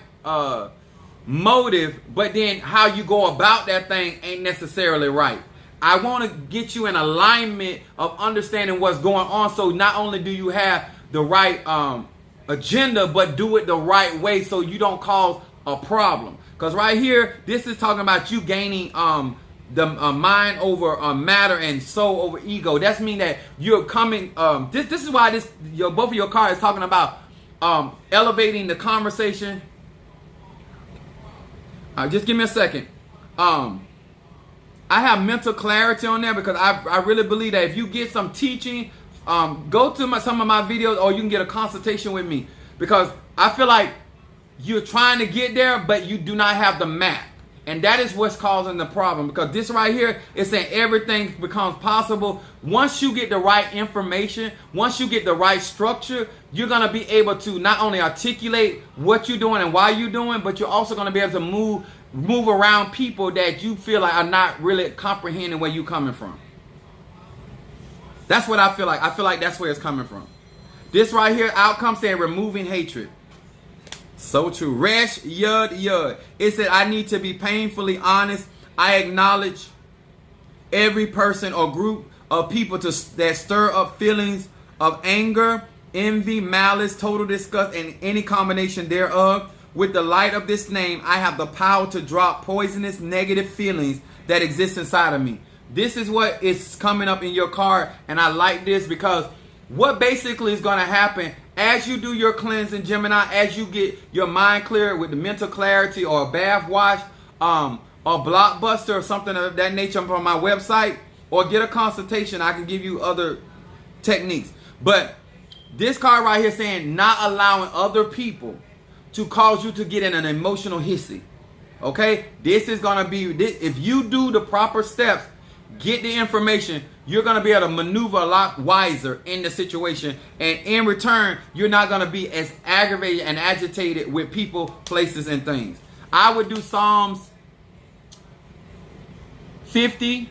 motive, but then how you go about that thing ain't necessarily right. I want to get you in alignment of understanding what's going on, so not only do you have the right agenda, but do it the right way so you don't cause a problem. Because right here, this is talking about you gaining the mind over matter and soul over ego. That's mean that you're coming. This is why both of your cards is talking about elevating the conversation. Just give me a second. I have mental clarity on there because I really believe that if you get some teaching, go to some of my videos, or you can get a consultation with me, because I feel like you're trying to get there, but you do not have the map. And that is what's causing the problem, because this right here is saying everything becomes possible. Once you get the right information, once you get the right structure, you're going to be able to not only articulate what you're doing and why you're doing, but you're also going to be able to move around people that you feel like are not really comprehending where you're coming from. That's what I feel like. I feel like that's where it's coming from. This right here, outcome saying removing hatred. So true. Resh Yud Yud. It said, I need to be painfully honest. I acknowledge every person or group of people that stir up feelings of anger, envy, malice, total disgust, and any combination thereof. With the light of this name, I have the power to drop poisonous, negative feelings that exist inside of me. This is what is coming up in your card, and I like this because what basically is going to happen as you do your cleansing, Gemini, as you get your mind clear with the mental clarity, or a bath wash, or Blockbuster or something of that nature from my website, or get a consultation. I can give you other techniques. But this card right here saying not allowing other people to cause you to get in an emotional hissy. Okay? This is going to be, if you do the proper steps, get the information, you're going to be able to maneuver a lot wiser in the situation. And in return, you're not going to be as aggravated and agitated with people, places, and things. I would do Psalms 50.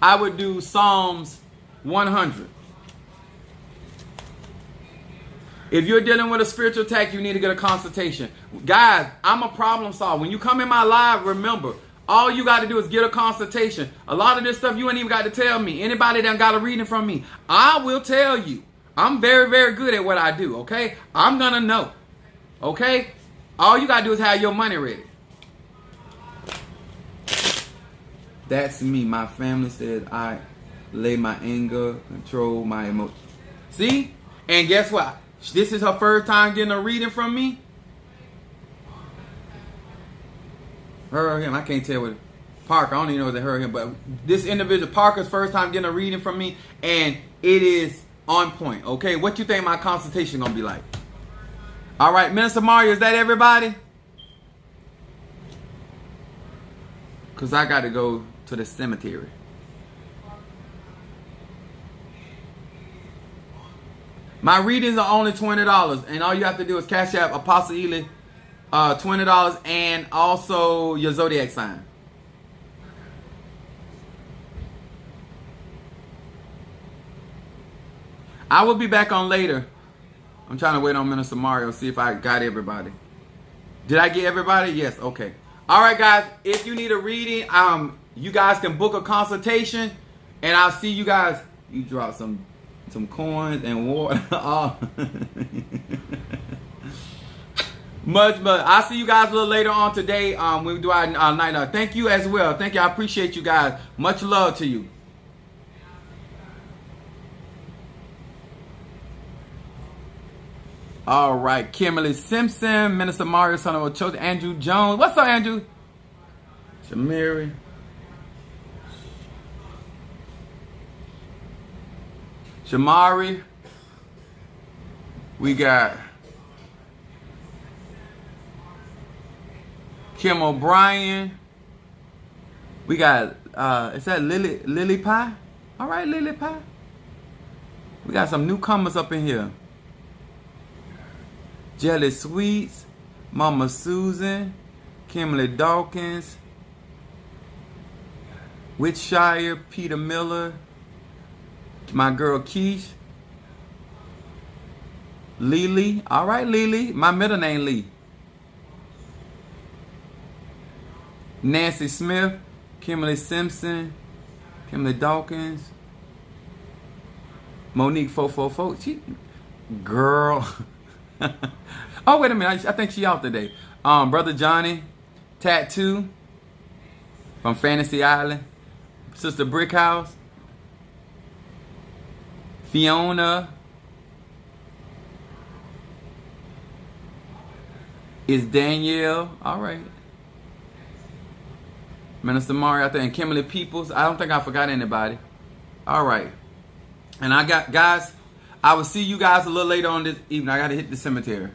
I would do Psalms 100. If you're dealing with a spiritual attack, you need to get a consultation. Guys, I'm a problem solver. When you come in my live, remember, all you got to do is get a consultation. A lot of this stuff you ain't even got to tell me. Anybody that got a reading from me, I will tell you. I'm very, very good at what I do, okay? I'm going to know, okay? All you got to do is have your money ready. That's me. My family said I lay my anger, control my emotions. See? And guess what? This is her first time getting a reading from me. Her or him, I can't tell what. Parker, I don't even know if they heard him, but this individual, Parker's first time getting a reading from me, and it is on point. Okay, what you think my consultation gonna be like? All right, Minister Mario, is that everybody? Cause I got to go to the cemetery. My readings are only $20, and all you have to do is Cash App Apostle Ely $20, and also your zodiac sign. I will be back on later. I'm trying to wait on Minister Mario, see if I got everybody. Did I get everybody? Yes, okay. All right, guys, if you need a reading, you guys can book a consultation, and I'll see you guys. You drop some coins and water. But I'll see you guys a little later on today. We'll do our night. Thank you as well. Thank you. I appreciate you guys. Much love to you. All right, Kimberly Simpson, Minister Mario, son of a church, Andrew Jones. What's up, Andrew? Shamiri. Shamari. We got Kim O'Brien. We got, is that Lily Pie? All right, Lily Pie. We got some newcomers up in here. Jelly Sweets, Mama Susan, Kimberly Dawkins, Whitshire, Peter Miller, my girl Keish, Lily. All right, Lily. My middle name Lee. Nancy Smith, Kimberly Simpson, Kimberly Dawkins, Monique 444. She, girl. Oh, wait a minute. I think she out today. Brother Johnny, Tattoo from Fantasy Island, Sister Brickhouse, Fiona, is Danielle. All right. Minister Mario out there, and Kimberly Peoples. I don't think I forgot anybody. All right. And I got, guys, I will see you guys a little later on this evening. I got to hit the cemetery.